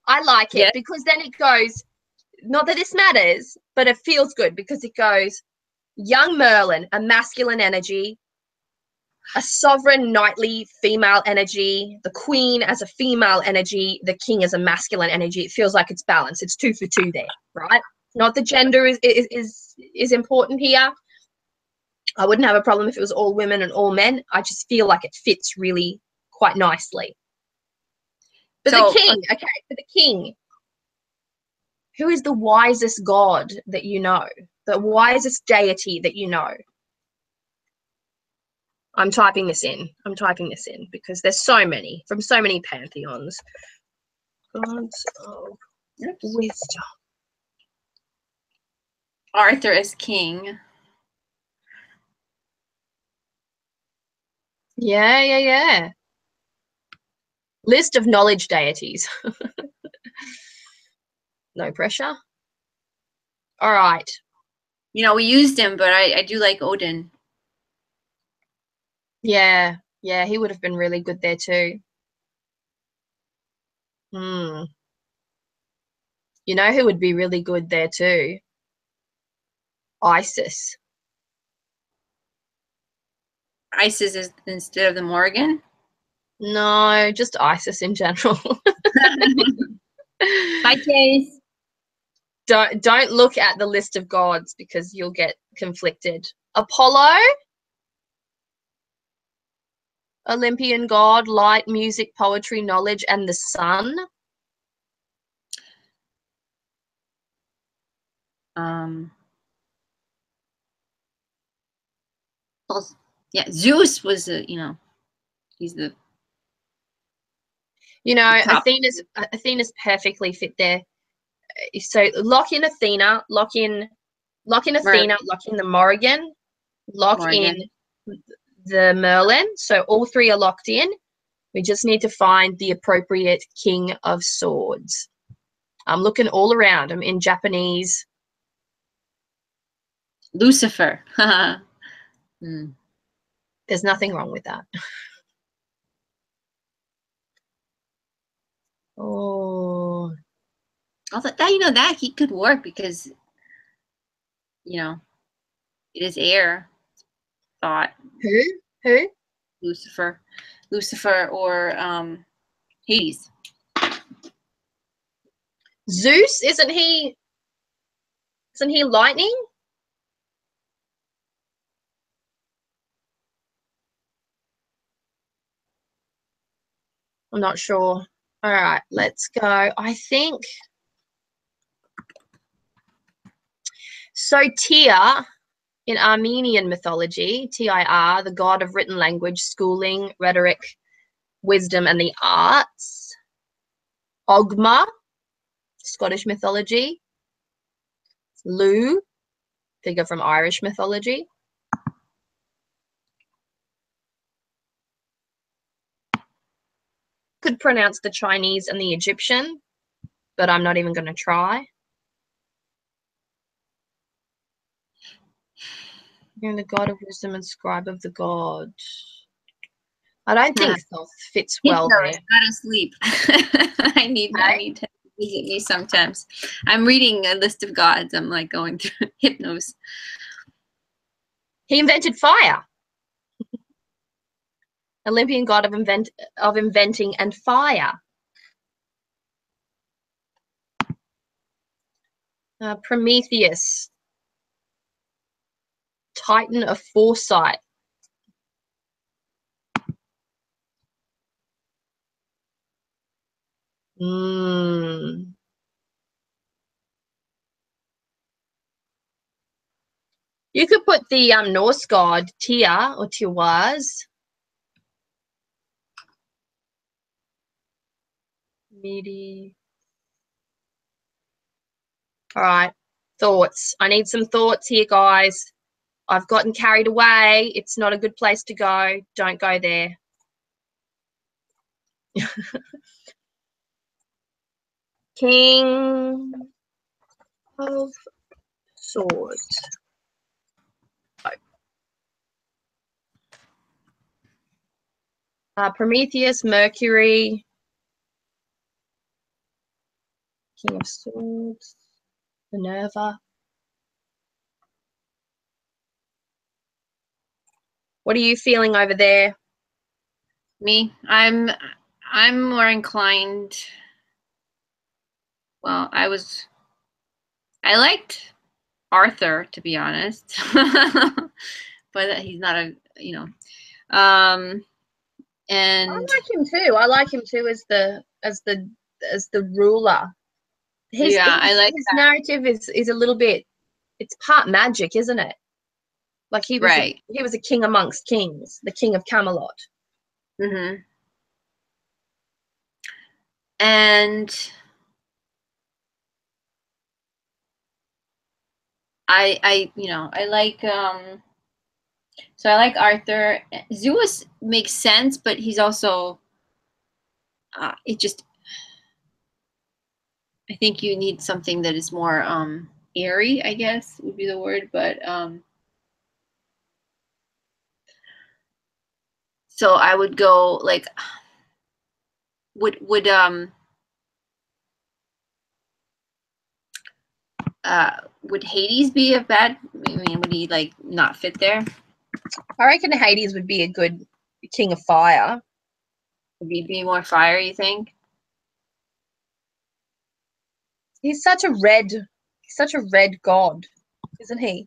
I like it, because then it goes, not that this matters, but it feels good because it goes young Merlin, a masculine energy, a sovereign knightly female energy, the queen as a female energy, the king as a masculine energy. It feels like it's balanced. It's 2 for 2 there, right? Not the gender is important here. I wouldn't have a problem if it was all women and all men. I just feel like it fits really quite nicely. But so, the king, okay, for the king, who is the wisest god that you know? The wisest deity that you know? I'm typing this in. Because there's so many, from so many pantheons. Gods of wisdom. Arthur as king. Yeah. List of knowledge deities. No pressure. All right. You know, we used him, but I do like Odin. Yeah, he would have been really good there too. You know who would be really good there too? Isis. Isis is instead of the Morgan? No, just Isis in general. My case. Don't look at the list of gods because you'll get conflicted. Apollo, Olympian god, light, music, poetry, knowledge, and the sun. Yeah, Zeus was he's the. Athena's perfectly fit there. So lock in Athena, lock in Athena, lock in the Morrigan, in the Merlin. So all 3 are locked in. We just need to find the appropriate King of Swords. I'm looking all around. I'm in Japanese. Lucifer. There's nothing wrong with that. Oh. Although that he could work because it is air. Thought. Who? Lucifer or Hades. Zeus, isn't he lightning? I'm not sure. All right, let's go. I think so. Tyr, in Armenian mythology, Tyr, the god of written language, schooling, rhetoric, wisdom, and the arts. Ogma, Scottish mythology. Lu, figure from Irish mythology. Could pronounce the Chinese and the Egyptian, but I'm not even going to try. You're the god of wisdom and scribe of the god. I don't think Thoth fits well there. Not asleep. I need to. Me sometimes. I'm reading a list of gods. I'm like going through Hypnos. He invented fire. Olympian god of inventing and fire. Prometheus, Titan of foresight. You could put the Norse god Tyr or Tiwaz. Midi. All right, thoughts. I need some thoughts here, guys. I've gotten carried away. It's not a good place to go. Don't go there. King of Swords. Prometheus, Mercury, King of Swords, Minerva. What are you feeling over there? Me, I'm more inclined. Well, I liked Arthur, to be honest, but he's not a, you know, and I like him too. I like him too as the ruler. I like his narrative is a little bit. It's part magic, isn't it? Like he was he was a king amongst kings, the king of Camelot. Mm-hmm. And I like so I like Arthur. Zeus makes sense, but he's also it just, I think you need something that is more airy, I guess would be the word, but so I would go like would Hades be a bad, I mean, would he like not fit there? I reckon Hades would be a good king of fire. Would he be more fire, you think? He's such a red god, isn't he?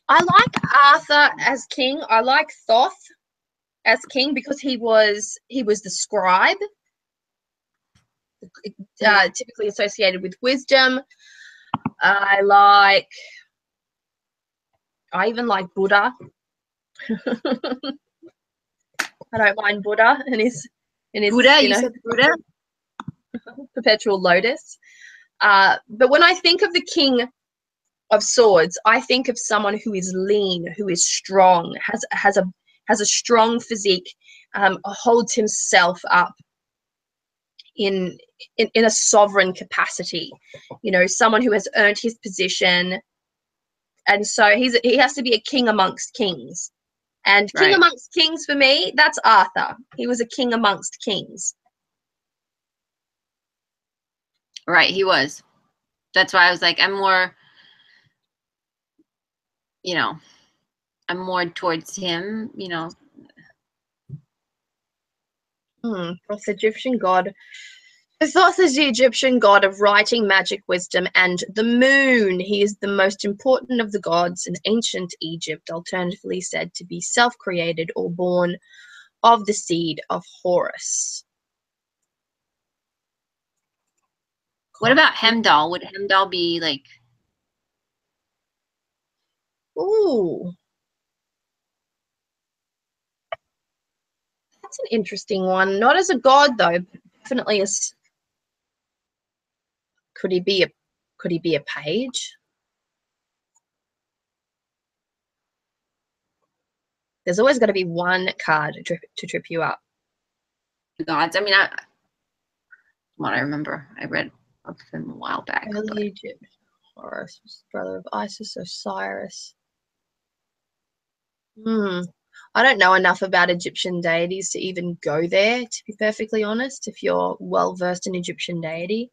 I like Arthur as king. I like Thoth as king because he was the scribe, typically associated with wisdom. I even like Buddha. I don't mind Buddha and his Buddha, you said Buddha? Perpetual lotus. But when I think of the king of swords, I think of someone who is lean, who is strong, has a strong physique, holds himself up in a sovereign capacity. You know, someone who has earned his position, and so he has to be a king amongst kings. And king amongst kings for me, that's Arthur. He was a king amongst kings. Right, he was. That's why I was like, I'm more, I'm more towards him, Thoth, Egyptian god. Thoth is the Egyptian god of writing, magic, wisdom, and the moon. He is the most important of the gods in ancient Egypt, alternatively said to be self-created or born of the seed of Horus. What about Hemdall? Would Hemdall be like? Ooh. That's an interesting one. Not as a god, though. Definitely as. Could he be a page? There's always got to be one card to trip you up. Gods. I mean, what I remember, I read of him a while back. Early Egypt. Horus was brother of Isis, Osiris. Hmm. I don't know enough about Egyptian deities to even go there, to be perfectly honest, if you're well versed in Egyptian deity.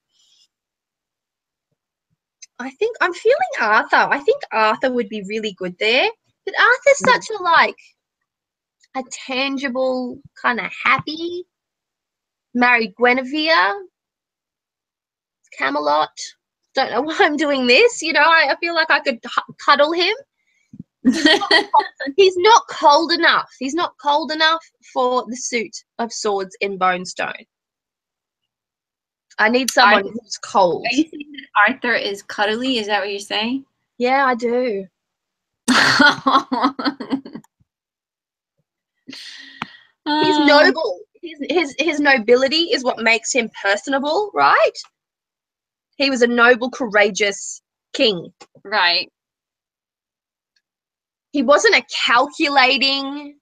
I think I'm feeling Arthur. I think Arthur would be really good there. But Arthur's such a like a tangible, kind of happy, married Guinevere, Camelot. Don't know why I'm doing this. You know, I feel like I could cuddle him. He's not cold enough. He's not cold enough for the suit of swords in Bonestone. I need someone who's cold. Are you saying that Arthur is cuddly? Is that what you're saying? Yeah, I do. He's noble. His nobility is what makes him personable, right? He was a noble, courageous king. Right. He wasn't a calculating.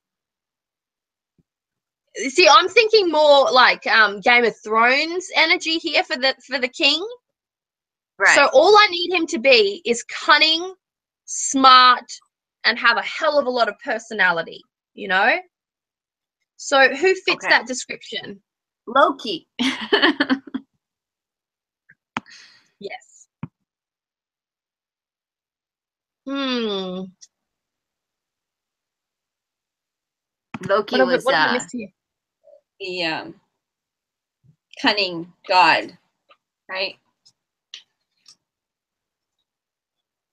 See, I'm thinking more like Game of Thrones energy here for the king. Right. So all I need him to be is cunning, smart, and have a hell of a lot of personality, you know? So who fits that description? Loki. Yes. Hmm. Loki was what have we missed here? the cunning god, right?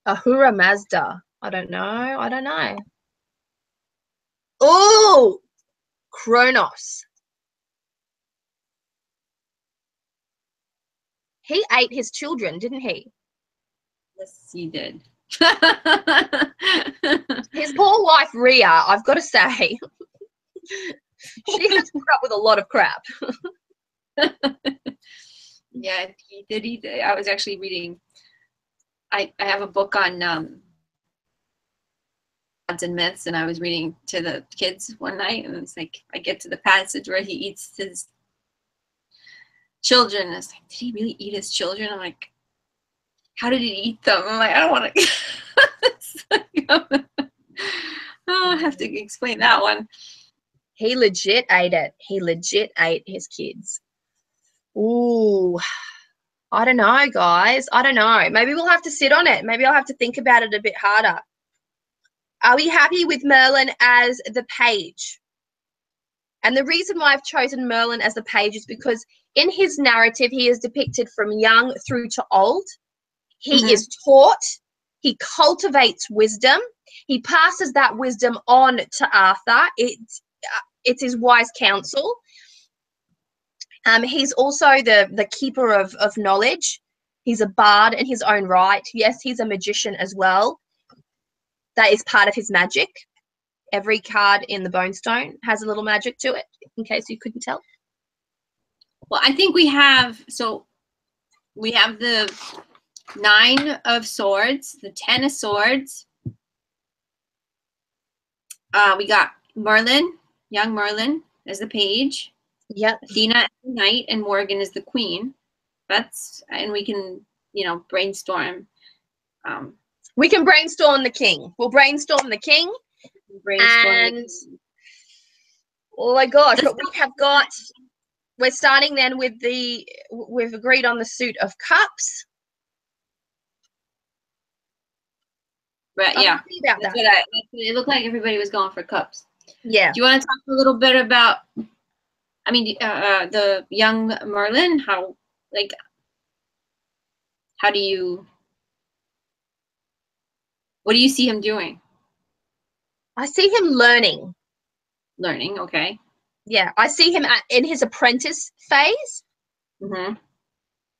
Ahura Mazda. I don't know. Oh, Kronos. He ate his children, didn't he? Yes, he did. His poor wife, Rhea, I've got to say, she has put up with a lot of crap. Yeah, he did. He did. I was actually reading. I have a book on gods and myths, and I was reading to the kids one night, and it's like I get to the passage where he eats his children. And it's like, did he really eat his children? I'm like, how did he eat them? I'm like, I don't want to. Oh, I have to explain that one. He legit ate it. He legit ate his kids. Ooh, I don't know, guys. I don't know. Maybe we'll have to sit on it. Maybe I'll have to think about it a bit harder. Are we happy with Merlin as the page? And the reason why I've chosen Merlin as the page is because in his narrative, he is depicted from young through to old. He is taught. He cultivates wisdom. He passes that wisdom on to Arthur. It's his wise counsel. He's also the keeper of knowledge. He's a bard in his own right. Yes, he's a magician as well. That is part of his magic. Every card in the Bonestone has a little magic to it, in case you couldn't tell. Well, I think we have the 9 of swords, the 10 of swords. We got Merlin, young Merlin, as the page. Yep. Athena as the knight, and Morgan is the queen. And we can, brainstorm. We can brainstorm the king. We'll brainstorm the king. Oh my gosh, but we're starting then with we've agreed on the suit of cups. Right, yeah. About that. It looked like everybody was going for cups. Yeah. Do you want to talk a little bit about, the young Merlin? What do you see him doing? I see him learning. Learning, okay. Yeah, I see him in his apprentice phase. Mm-hmm.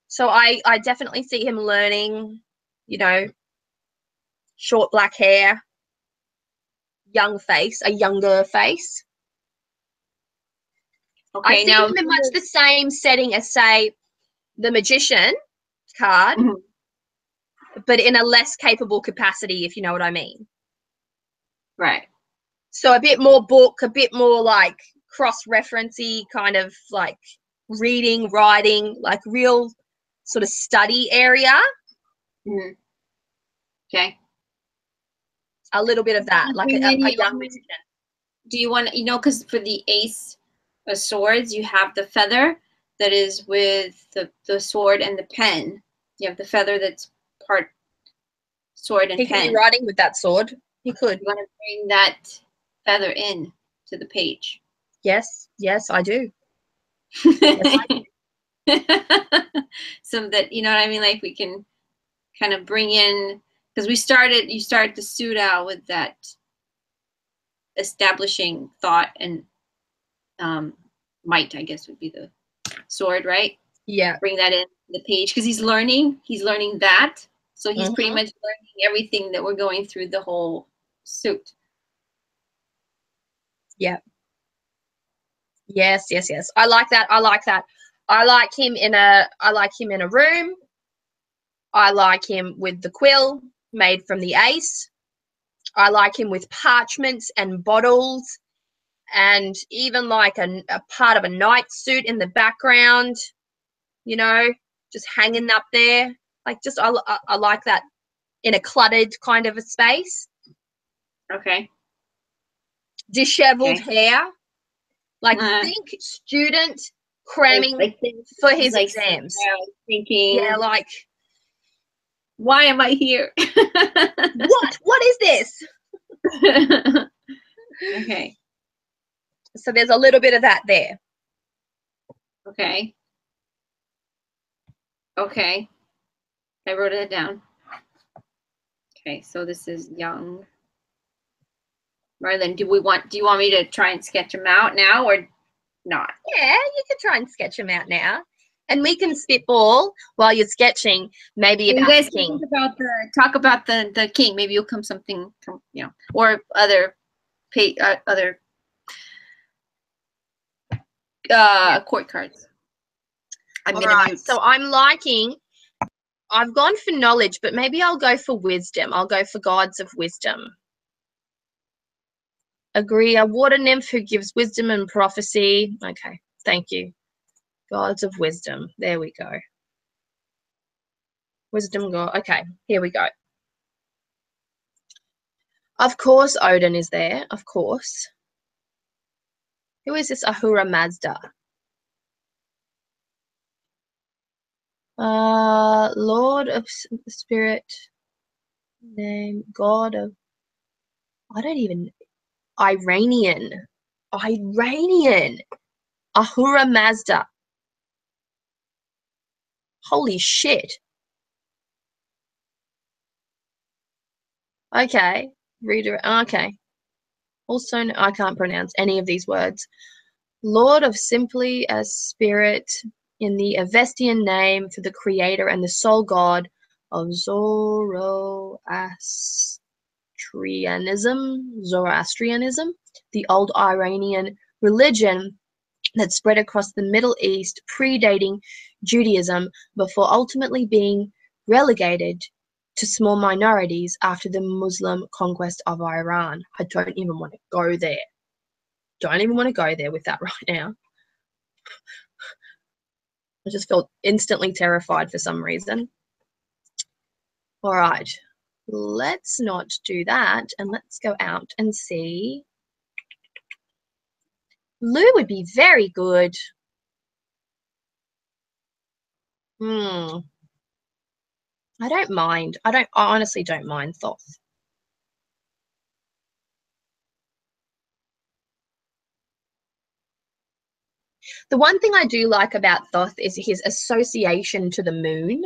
So I definitely see him learning, short black hair, a younger face. Okay, I see him in much the same setting as, say, the magician card, but in a less capable capacity, if you know what I mean. Right. So a bit more book, a bit more like cross-referencey, kind of like reading, writing, like real sort of study area. Mm-hmm. Okay. A little bit of that, like a young magician. Do you want, because for the Ace of Swords, you have the feather that is with the sword and the pen. You have the feather that's part sword and He pen. could be writing with that sword. He could. You want to bring that feather in to the page. Yes, I do. Yes, I do. So that, you know what I mean? Like we can kind of bring in, because you start the suit out with that establishing thought and might, I guess, would be the sword, right? Yeah. Bring that in the page because he's learning that. So he's pretty much learning everything that we're going through the whole suit. Yeah. Yes. I like that. I like him in a room. I like him with the quill made from the ace. I like him with parchments and bottles and even like a part of a night suit in the background, just hanging up there. Like just I like that in a cluttered kind of a space. Okay. Disheveled hair. Like think student cramming for his exams. Thinking, yeah, like why am I here? what is this? Okay. So there's a little bit of that there. Okay. I wrote it down. Okay, so this is young. Marlon, do you want me to try and sketch him out now or not? Yeah, you can try and sketch him out now. And we can spitball while you're sketching, maybe about you guys the king. Talk about the king. Maybe you'll come something, or other court cards. All right, so I'm liking, I've gone for knowledge, but maybe I'll go for wisdom. I'll go for gods of wisdom. Agree, a water nymph who gives wisdom and prophecy. Okay, thank you. Gods of wisdom. There we go. Wisdom god. Okay, here we go. Of course, Odin is there. Of course. Who is this Ahura Mazda? Lord of Spirit. Name. God of. I don't even. Iranian. Ahura Mazda. Holy shit. Okay. Reader. Okay. Also, I can't pronounce any of these words. Lord of simply as spirit in the Avestian name for the creator and the sole god of Zoroastrianism, the old Iranian religion that spread across the Middle East, predating Judaism before ultimately being relegated to small minorities after the Muslim conquest of Iran. I don't even want to go there. Don't even want to go there with that right now. I just felt instantly terrified for some reason. All right, let's not do that and let's go out and see. Lou would be very good. I don't mind. I honestly don't mind Thoth. The one thing I do like about Thoth is his association to the moon.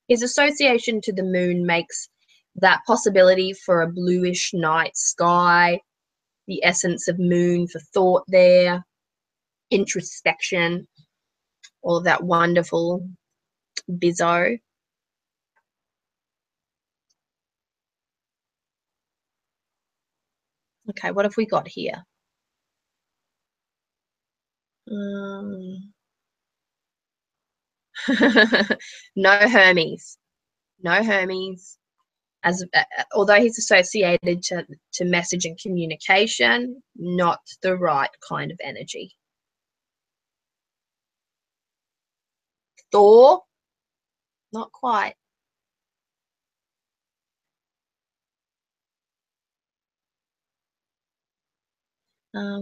His association to the moon makes that possibility for a bluish night sky, the essence of moon for thought there, introspection, all of that wonderful bizzo. Okay, what have we got here? No Hermes. No Hermes. Although he's associated to message and communication, not the right kind of energy. Thor, not quite.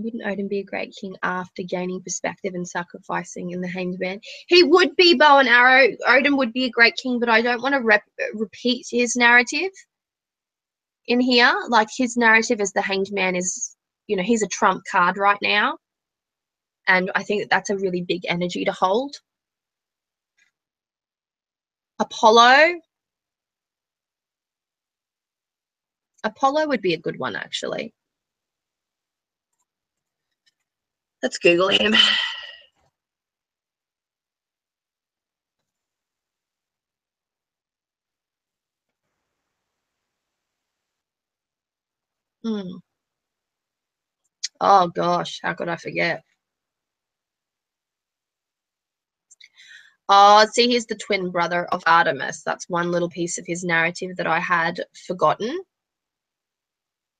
Wouldn't Odin be a great king after gaining perspective and sacrificing in the Hanged Man? He would be, bow and arrow. Odin would be a great king, but I don't want to repeat his narrative in here. Like, his narrative as the Hanged Man is, you know, he's a trump card right now. And I think that that's a really big energy to hold. Apollo. Apollo would be a good one, actually. Let's Google him. Oh gosh, how could I forget? Oh, see, he's the twin brother of Artemis. That's one little piece of his narrative that I had forgotten.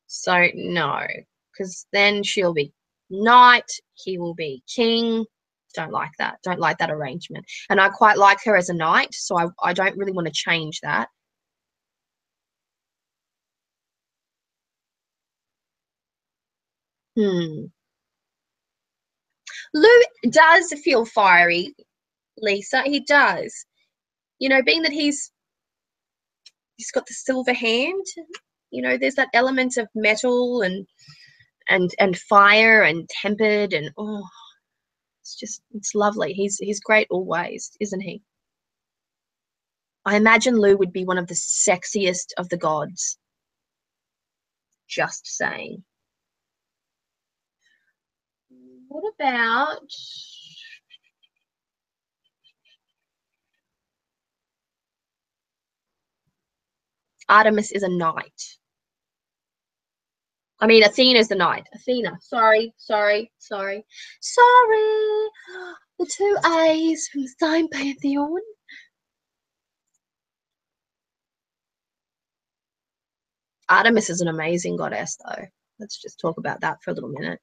So no, because then she'll be knight, he will be king. Don't like that. Don't like that arrangement. And I quite like her as a knight, so I don't really want to change that. Lou does feel fiery, Lisa. He does. You know, being that he's got the silver hand, you know, there's that element of metal and fire and tempered, and oh, it's lovely. He's great always, isn't he? I imagine Lou would be one of the sexiest of the gods. Just saying. What about Artemis is a knight? I mean, Athena's the knight. Athena. Sorry. The two A's from the same pantheon. Artemis is an amazing goddess, though. Let's just talk about that for a little minute.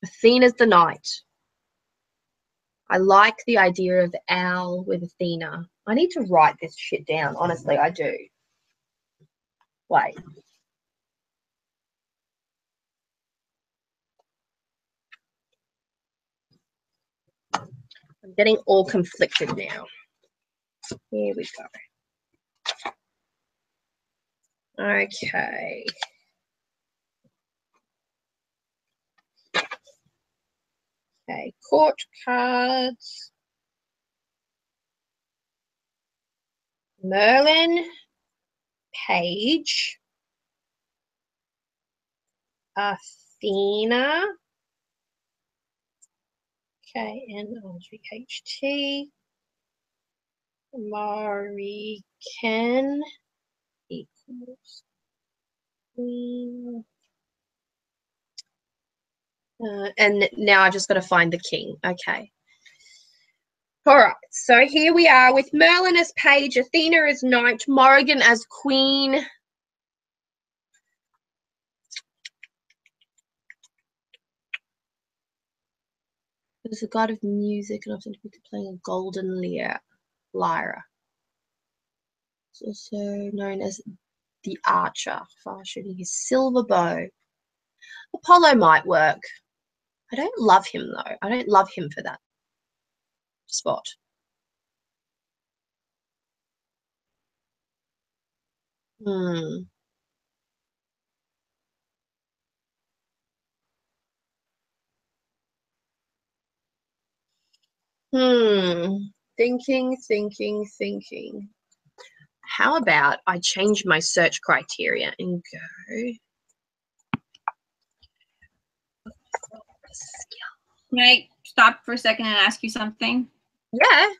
Athena's the knight. I like the idea of the owl with Athena. I need to write this shit down. Honestly, I do. Wait. I'm getting all conflicted now. Here we go. Okay. Okay, court cards. Merlin, Page, Athena, K-N-O-G-H-T, Mariken equals Queen. And now I've just got to find the king. Okay. All right. So here we are with Merlin as page, Athena as knight, Morrigan as queen. It is a god of music and often depicted playing a golden lyra. It's also known as the archer, far shooting his silver bow. Apollo might work. I don't love him, though. I don't love him for that spot. Thinking. How about I change my search criteria and go. Can I stop for a second and ask you something? Yeah.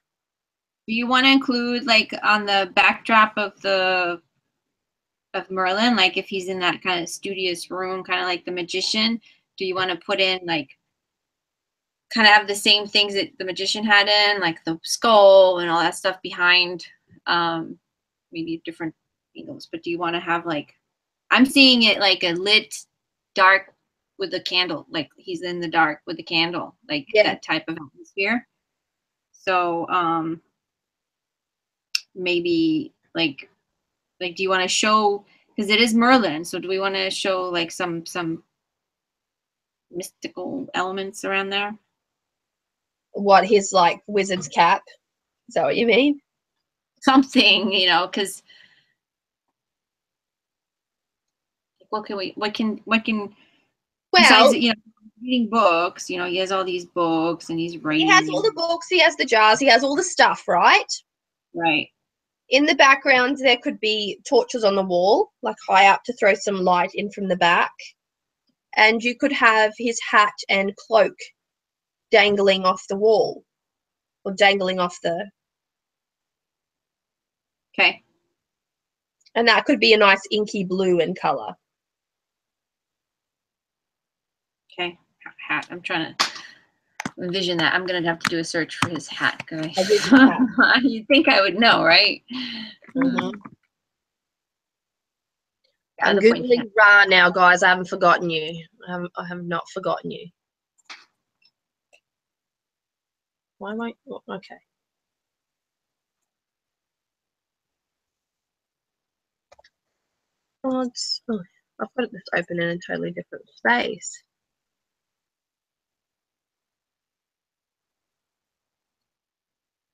Do you want to include, like, on the backdrop of Merlin, like if he's in that kind of studious room, kind of like the magician, do you want to put in, like, kind of have the same things that the magician had in, like the skull and all that stuff behind, maybe different angles, but do you want to have, like, I'm seeing it like a lit dark with a candle, like he's in the dark with a candle, like that type of atmosphere. So maybe like do you want to show, because it is Merlin, so do we want to show like some mystical elements around there? What, his like wizard's cap? Is that what you mean? Something, you know, because what can besides, Well, you know, reading books, you know, he has all these books and he's writing. he has all the books, he has the jars, he has all the stuff, right? Right. In the background, there could be torches on the wall, like high up to throw some light in from the back. And you could have his hat and cloak dangling off the wall or dangling off the... Okay. And that could be a nice inky blue in color. Okay. Hat. I'm trying to envision that. I'm gonna have to do a search for his hat. You think I would know, right? Mm-hmm. I'm Googling Ra now, guys. I haven't forgotten you. I have not forgotten you. Why am I? Okay. Oh, I've got this open in a totally different space.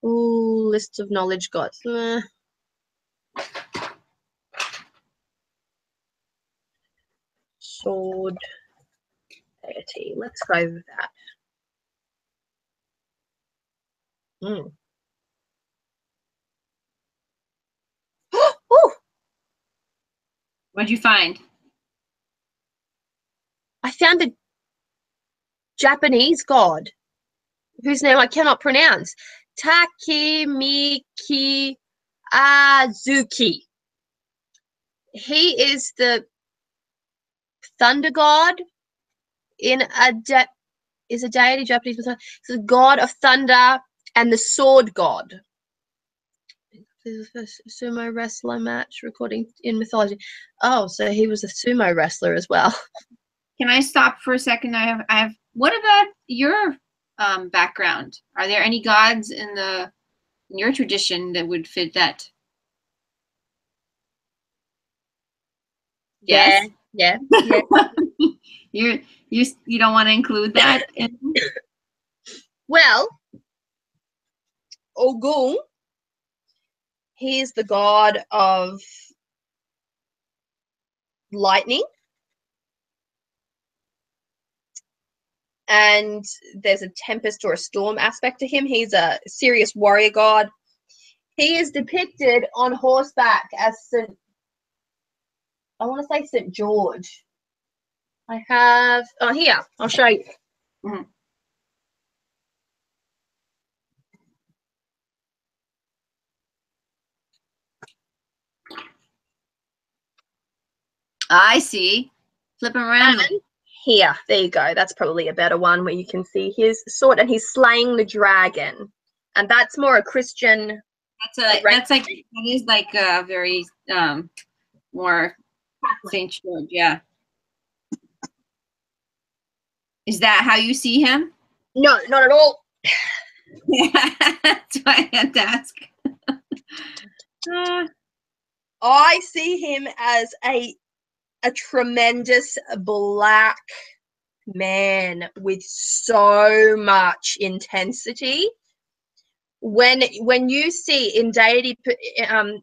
Ooh, list of knowledge gods. Sword deity. Let's go with that. Mm. Oh, What'd you find? I found a Japanese god whose name I cannot pronounce. Takemiki Azuki. He is the thunder god in is a deity Japanese. He's the god of thunder and the sword god. This is the first sumo wrestler match recording in mythology. Oh, so he was a sumo wrestler as well. Can I stop for a second? I have. What about your background? Are there any gods in your tradition that would fit that? Yeah, Yes? yeah. you don't want to include that in? Well, Ogun, he is the god of lightning. And there's a tempest or a storm aspect to him. He's a serious warrior god. He is depicted on horseback as I want to say St. George. I have, oh, here, I'll show you. Mm-hmm. I see. Flip him around. And here, there you go. That's probably a better one where you can see his sword and he's slaying the dragon. And that's more a Christian. That is like a very more Saint George, yeah. Is that how you see him? No, not at all. That's why I had to ask. I see him as a tremendous black man with so much intensity. When you see in deity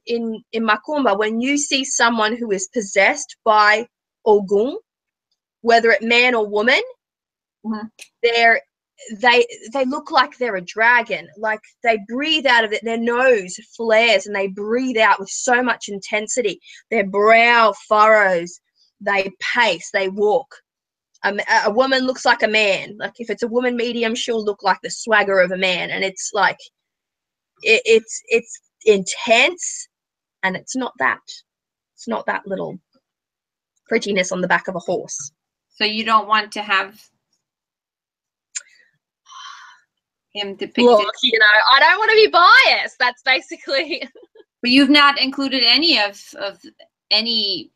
in Macumba, when you see someone who is possessed by Ogun, whether it man or woman, mm-hmm. they look like they're a dragon. Like they breathe out of it, their nose flares and they breathe out with so much intensity. Their brow furrows, they pace, they walk. A woman looks like a man. Like if it's a woman medium, she'll look like the swagger of a man. And it's like it's intense, and it's not that little prettiness on the back of a horse. So you don't want to have him depicted. Look, you know, I don't want to be biased. That's basically. But you've not included any of any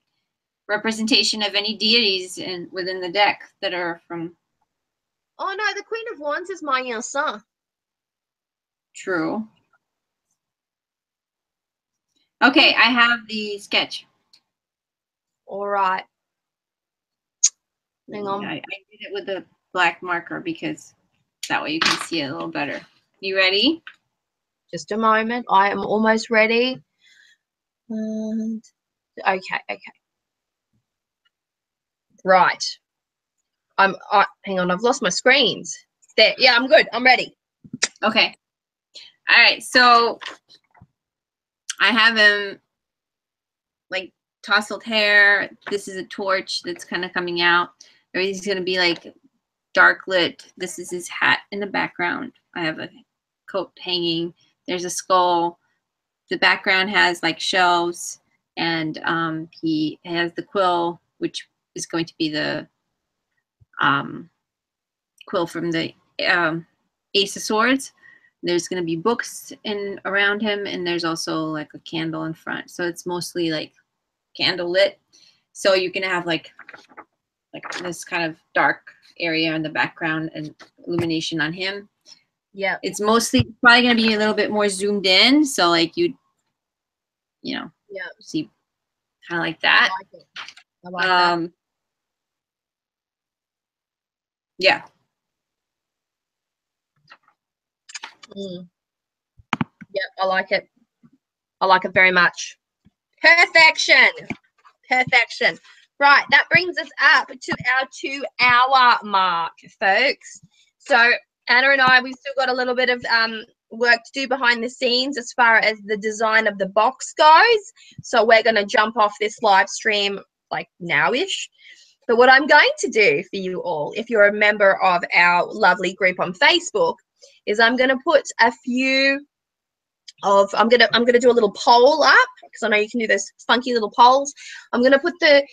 representation of any deities within the deck that are from. Oh no, the Queen of Wands is my son. True. Okay, I have the sketch. All right. Hang on. I did it with the black marker because that way you can see it a little better. You ready? Just a moment. I am almost ready. And, okay. Right. Hang on. I've lost my screens. There. Yeah, I'm good. I'm ready. Okay. All right. So I have him like tousled hair. This is a torch that's kind of coming out. Everything's going to be like dark lit. This is his hat in the background. I have a coat hanging. There's a skull. The background has like shelves, and he has the quill, which is going to be the quill from the Ace of Swords. There's going to be books in around him, and there's also like a candle in front. So it's mostly like candle lit. So you can have like this kind of dark area in the background and illumination on him. Yeah. It's mostly probably going to be a little bit more zoomed in. So like you know, yeah, see kind of like that. I like that. Yeah. Yeah, I like it. I like it very much. Perfection. Right, that brings us up to our 2-hour mark, folks. So Anna and I, we've still got a little bit of work to do behind the scenes as far as the design of the box goes. So we're going to jump off this live stream like now-ish. But what I'm going to do for you all, if you're a member of our lovely group on Facebook, is I'm going to put a few of, I'm gonna do a little poll up because I know you can do those funky little polls. I'm gonna put the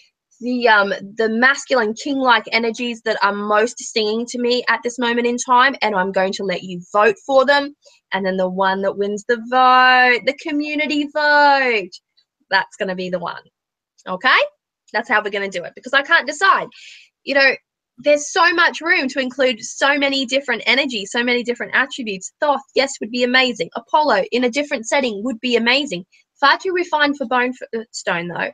masculine king-like energies that are most stinging to me at this moment in time, and I'm going to let you vote for them. And then the one that wins the vote, the community vote, that's gonna be the one. Okay, that's how we're gonna do it because I can't decide. You know, there's so much room to include so many different energies, so many different attributes. Thoth, yes, would be amazing. Apollo in a different setting would be amazing. Far too refined for Bonestone, though.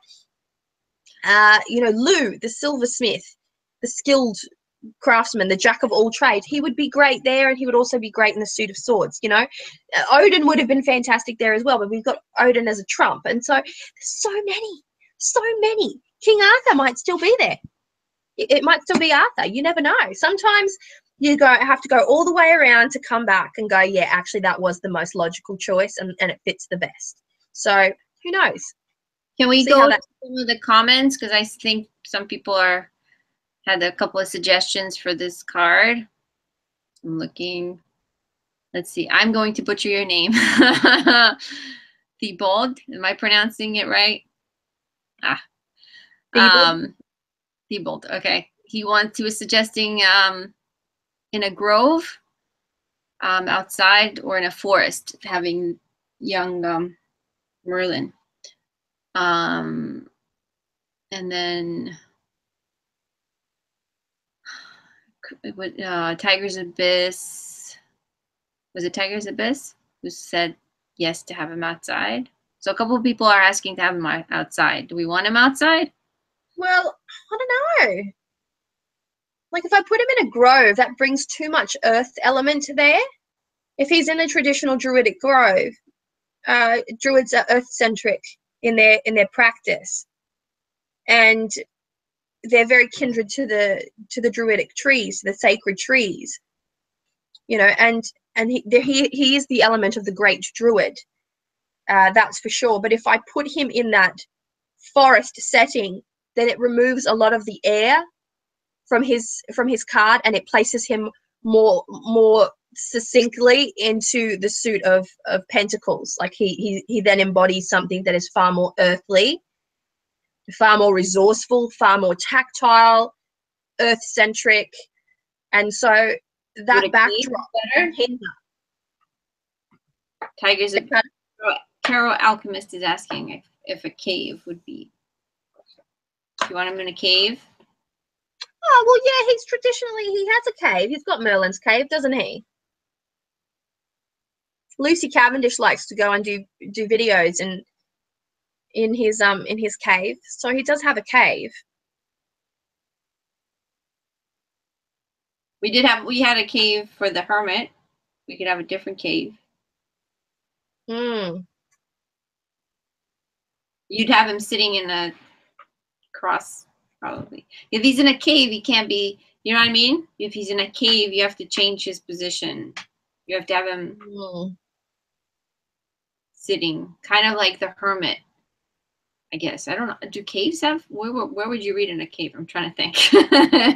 You know, Lou, the silversmith, the skilled craftsman, the jack of all trades, he would be great there, and he would also be great in the suit of swords. You know, Odin would have been fantastic there as well, but we've got Odin as a trump, and so there's so many. King Arthur might still be there. It might still be Arthur. You never know. Sometimes you have to go all the way around to come back and go, yeah, actually that was the most logical choice and it fits the best. So who knows? Can we go to some of the comments? Because I think some people had a couple of suggestions for this card. I'm looking. Let's see. I'm going to butcher your name. Thibault. Am I pronouncing it right? Thibault. Okay. He was suggesting in a grove outside or in a forest having young Merlin. And then Tiger's Abyss. Was it Tiger's Abyss who said yes to have him outside? So a couple of people are asking to have him outside. Do we want him outside? Well, I don't know. Like if I put him in a grove, that brings too much earth element there. If he's in a traditional druidic grove, druids are earth-centric in their practice, and they're very kindred to the druidic trees, the sacred trees. You know, and he is the element of the great druid. That's for sure. But if I put him in that forest setting, then it removes a lot of the air from his card, and it places him more succinctly into the suit of pentacles. Like he then embodies something that is far more earthly, far more resourceful, far more tactile, earth-centric, and so that backdrop. Tigers. Carol Alchemist is asking if a cave would be. Do you want him in a cave? Oh, well, yeah, he has a cave. He's got Merlin's cave, doesn't he? Lucy Cavendish likes to go and do videos and in his cave. So he does have a cave. We had a cave for the hermit. We could have a different cave. Hmm. You'd have him sitting in a cross, probably. If he's in a cave, he can't be, you know what I mean? If he's in a cave, you have to change his position. You have to have him sitting, kind of like the hermit, I guess. I don't know. Do caves have, where would you read in a cave? I'm trying to think.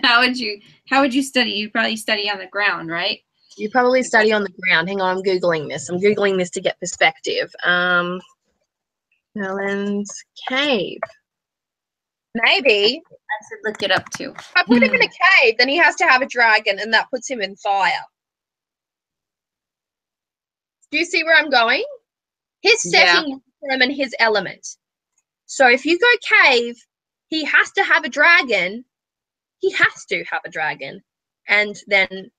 How would you study? You'd probably study on the ground, right? You probably study on the ground. Hang on, I'm Googling this. I'm Googling this to get perspective. Merlin's cave. Maybe. I should look it up too. If I put him in a cave, then he has to have a dragon, and that puts him in fire. Do you see where I'm going? His setting will determine his element. So if you go cave, he has to have a dragon. He has to have a dragon, and then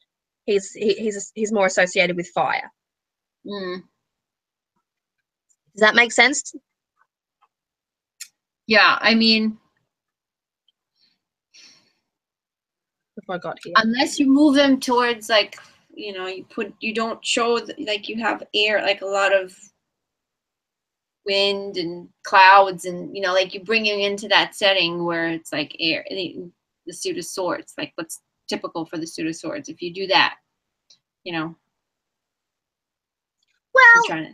he's more associated with fire. Mm. Does that make sense? Yeah, I mean, If I got here, unless you move them towards, like, you know, you don't show like you have air, like a lot of wind and clouds, and you know, like you bring him into that setting where it's like air, the suit of swords, like what's typical for the suit of swords. If you do that, you know. Well,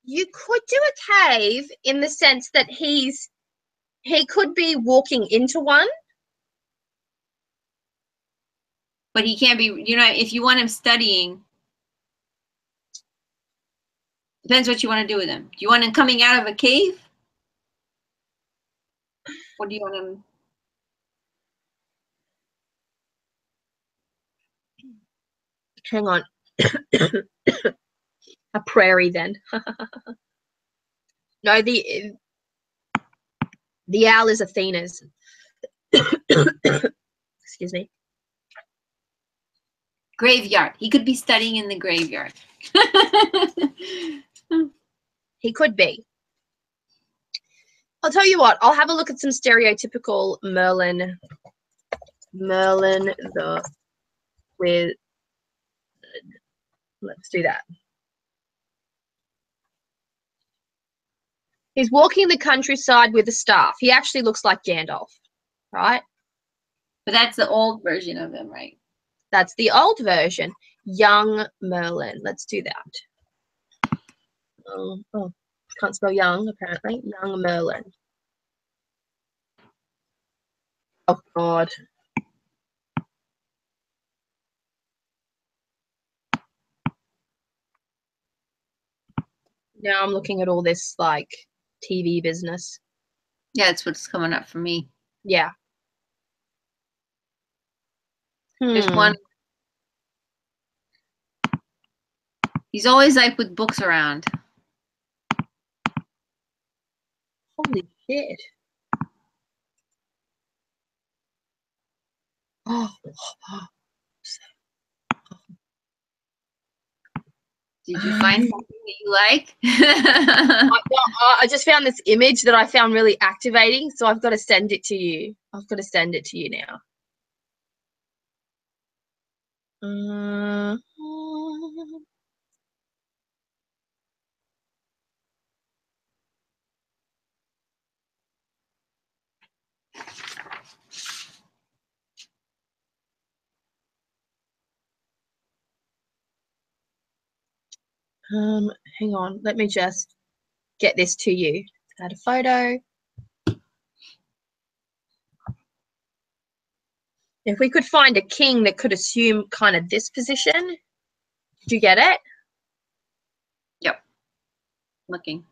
you could do a cave in the sense that he could be walking into one. But he can't be, you know, if you want him studying, depends what you want to do with him. Do you want him coming out of a cave? Or do you want him? Hang on. A prairie then. No, the owl is Athena's. Excuse me. Graveyard. He could be studying in the graveyard. He could be. I'll tell you what, I'll have a look at some stereotypical Merlin the Wizard. Let's do that. He's walking the countryside with a staff. He actually looks like Gandalf, right? But that's the old version of him, right? That's the old version. Young Merlin. Let's do that. Oh, can't spell young, apparently. Young Merlin. Oh, God. Now I'm looking at all this, like, TV business. Yeah, that's what's coming up for me. Yeah. There's one. He's always like with books around. Holy shit. Oh. Did you find something that you like? I just found this image that I found really activating, so I've got to send it to you. I've got to send it to you now. Hang on, let me just get this to you. Add a photo. If we could find a king that could assume kind of this position, did you get it? Yep. Looking.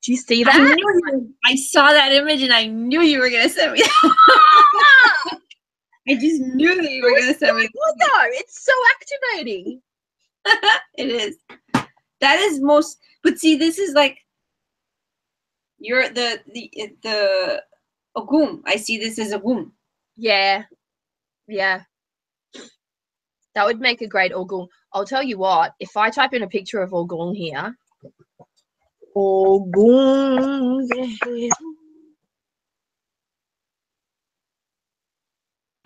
Do you see that? I saw that image and I knew you were going to send me that. I just knew that you were going to send me that. No, it's so activating. It is. That is most, but see, this is like, you're the Ogum. I see this as Ogum. Yeah. Yeah. That would make a great Ogum. I'll tell you what, if I type in a picture of Ogum here, Ogun.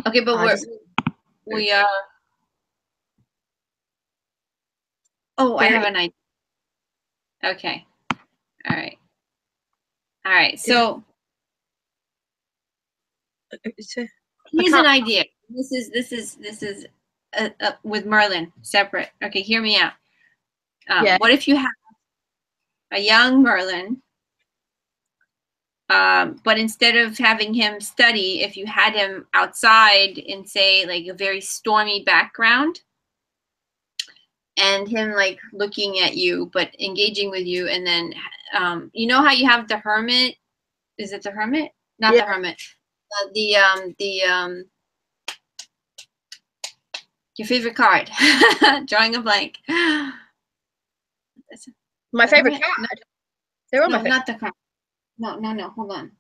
Okay, but we are. Oh, I have an idea. Okay. All right. All right. So here's an idea. This is with Merlin separate. Okay, hear me out. Yeah. What if you have a young Merlin, but instead of having him study, if you had him outside in, say, like a very stormy background, and him like looking at you but engaging with you, and then you know how you have the hermit? Is it the hermit? Not the hermit. Your favorite card. Drawing a blank. My favorite card. No, They're all my favorite. not the card. No. Hold on.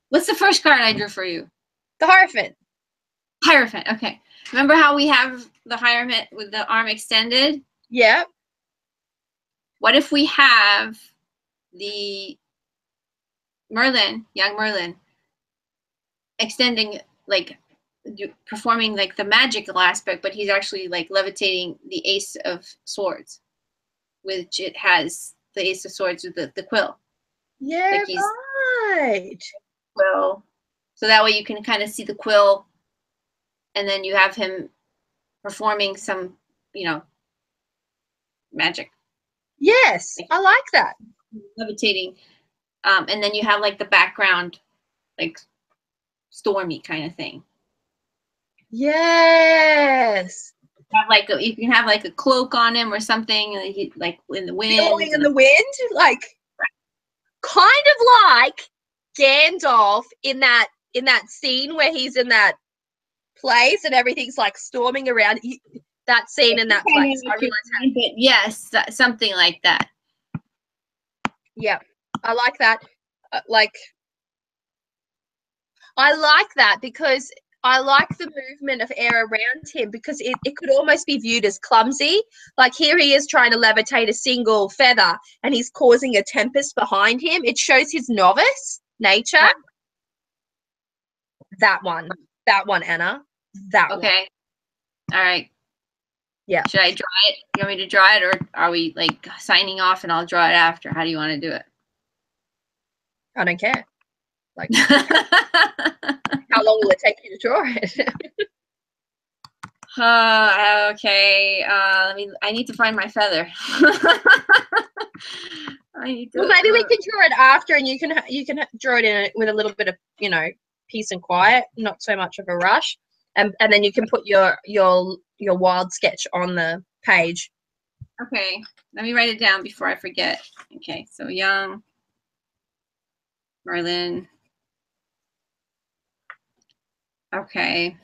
What's the first card I drew for you? The Hierophant. Hierophant. Okay. Remember how we have the Hierophant with the arm extended? Yeah. What if we have the Merlin, young Merlin, extending, like performing like the magical aspect, but he's actually like levitating the Ace of Swords, which it has the Ace of Swords with the quill. Yeah, like he's right. Quill. So that way you can kind of see the quill, and then you have him performing some, magic. Yes, I like that. Levitating. And then you have like the background, like stormy kind of thing. Yes. You can have like a cloak on him or something, like in the wind. Blowing in the wind, like kind of like Gandalf in that scene where he's in that place and everything's like storming around. That scene in that place. I realize but yes, something like that. Yeah, I like that. I like that because I like the movement of air around him, because it could almost be viewed as clumsy. Like here he is trying to levitate a single feather and he's causing a tempest behind him. It shows his novice nature. Yeah. That one, Anna. That one. Okay. All right. Yeah. Should I draw it? You want me to draw it, or are we like signing off and I'll draw it after? How do you want to do it? I don't care. Like, how long will it take you to draw it? Okay. I need to find my feather. Well, maybe we can draw it after, and you can draw it in with a little bit of peace and quiet, not so much of a rush, and then you can put your wild sketch on the page. Okay. Let me write it down before I forget. Okay. So young Merlin. Okay.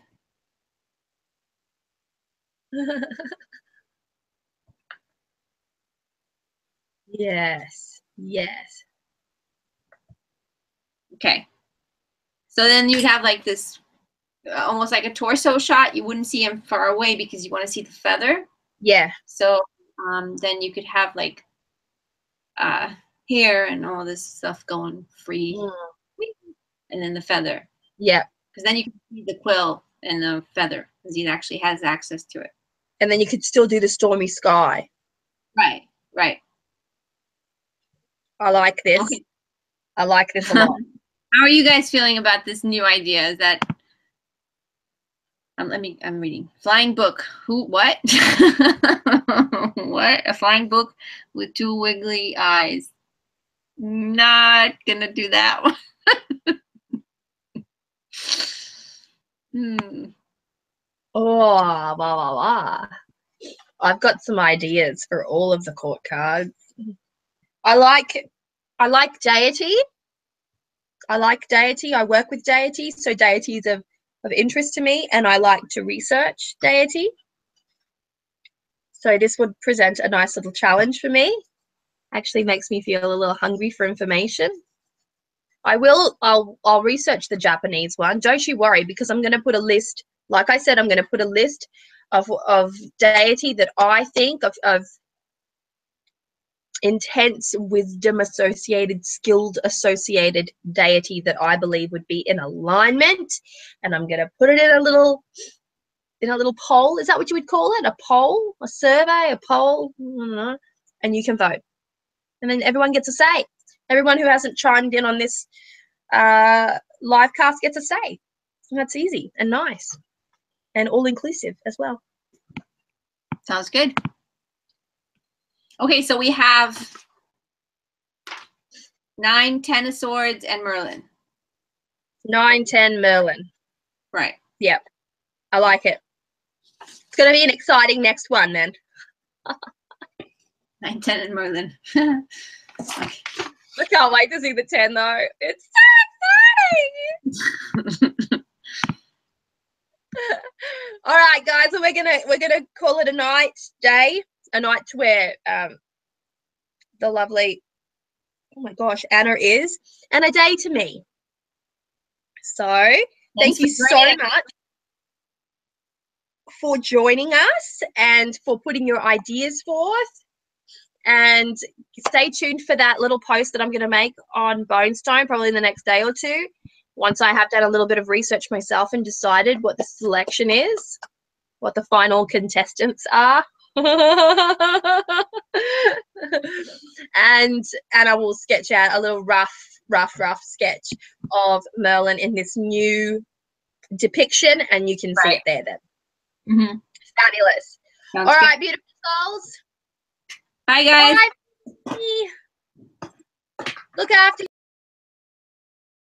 Yes. Okay. So then you'd have like this almost like a torso shot. You wouldn't see him far away because you want to see the feather. Yeah. So then you could have like hair and all this stuff going free. And then the feather. Yeah. Because then you can see the quill and the feather, because he actually has access to it. And then you could still do the stormy sky. Right. I like this. Okay. I like this a lot. How are you guys feeling about this new idea? Is that I'm reading. Flying book. What? What? A flying book with 2 wiggly eyes. Not gonna do that one. Oh, blah, blah, blah. I've got some ideas for all of the court cards. I like deity. I work with deity, so deity is of interest to me, and I like to research deity. So this would present a nice little challenge for me. Actually makes me feel a little hungry for information. I'll research the Japanese one. Don't you worry, because I'm going to put a list. Like I said, I'm going to put a list of deity that I think of intense wisdom associated, skilled associated deity that I believe would be in alignment. And I'm going to put it in a little poll. Is that what you would call it? A poll, a survey, a poll? I don't know. And you can vote. And then everyone gets a say. Everyone who hasn't chimed in on this live cast gets a say. And that's easy and nice and all inclusive as well. Sounds good. Okay, so we have 9, 10 of swords, and Merlin. 9, 10, Merlin. Right. Yep. I like it. It's going to be an exciting next one then. 9, 10, and Merlin. Okay. I can't wait to see the 10 though. It's so exciting. All right, guys, so we're gonna call it a night to where the lovely, oh my gosh, Anna is, and a day to me. So thank you so much for joining us and for putting your ideas forth. And stay tuned for that little post that I'm going to make on Bonestone probably in the next day or two, once I have done a little bit of research myself and decided what the selection is, what the final contestants are. and I will sketch out a little rough sketch of Merlin in this new depiction, and you can see it there then. Mm-hmm. Fabulous. Sounds All good. right, beautiful souls. Bye, guys. Bye. Look after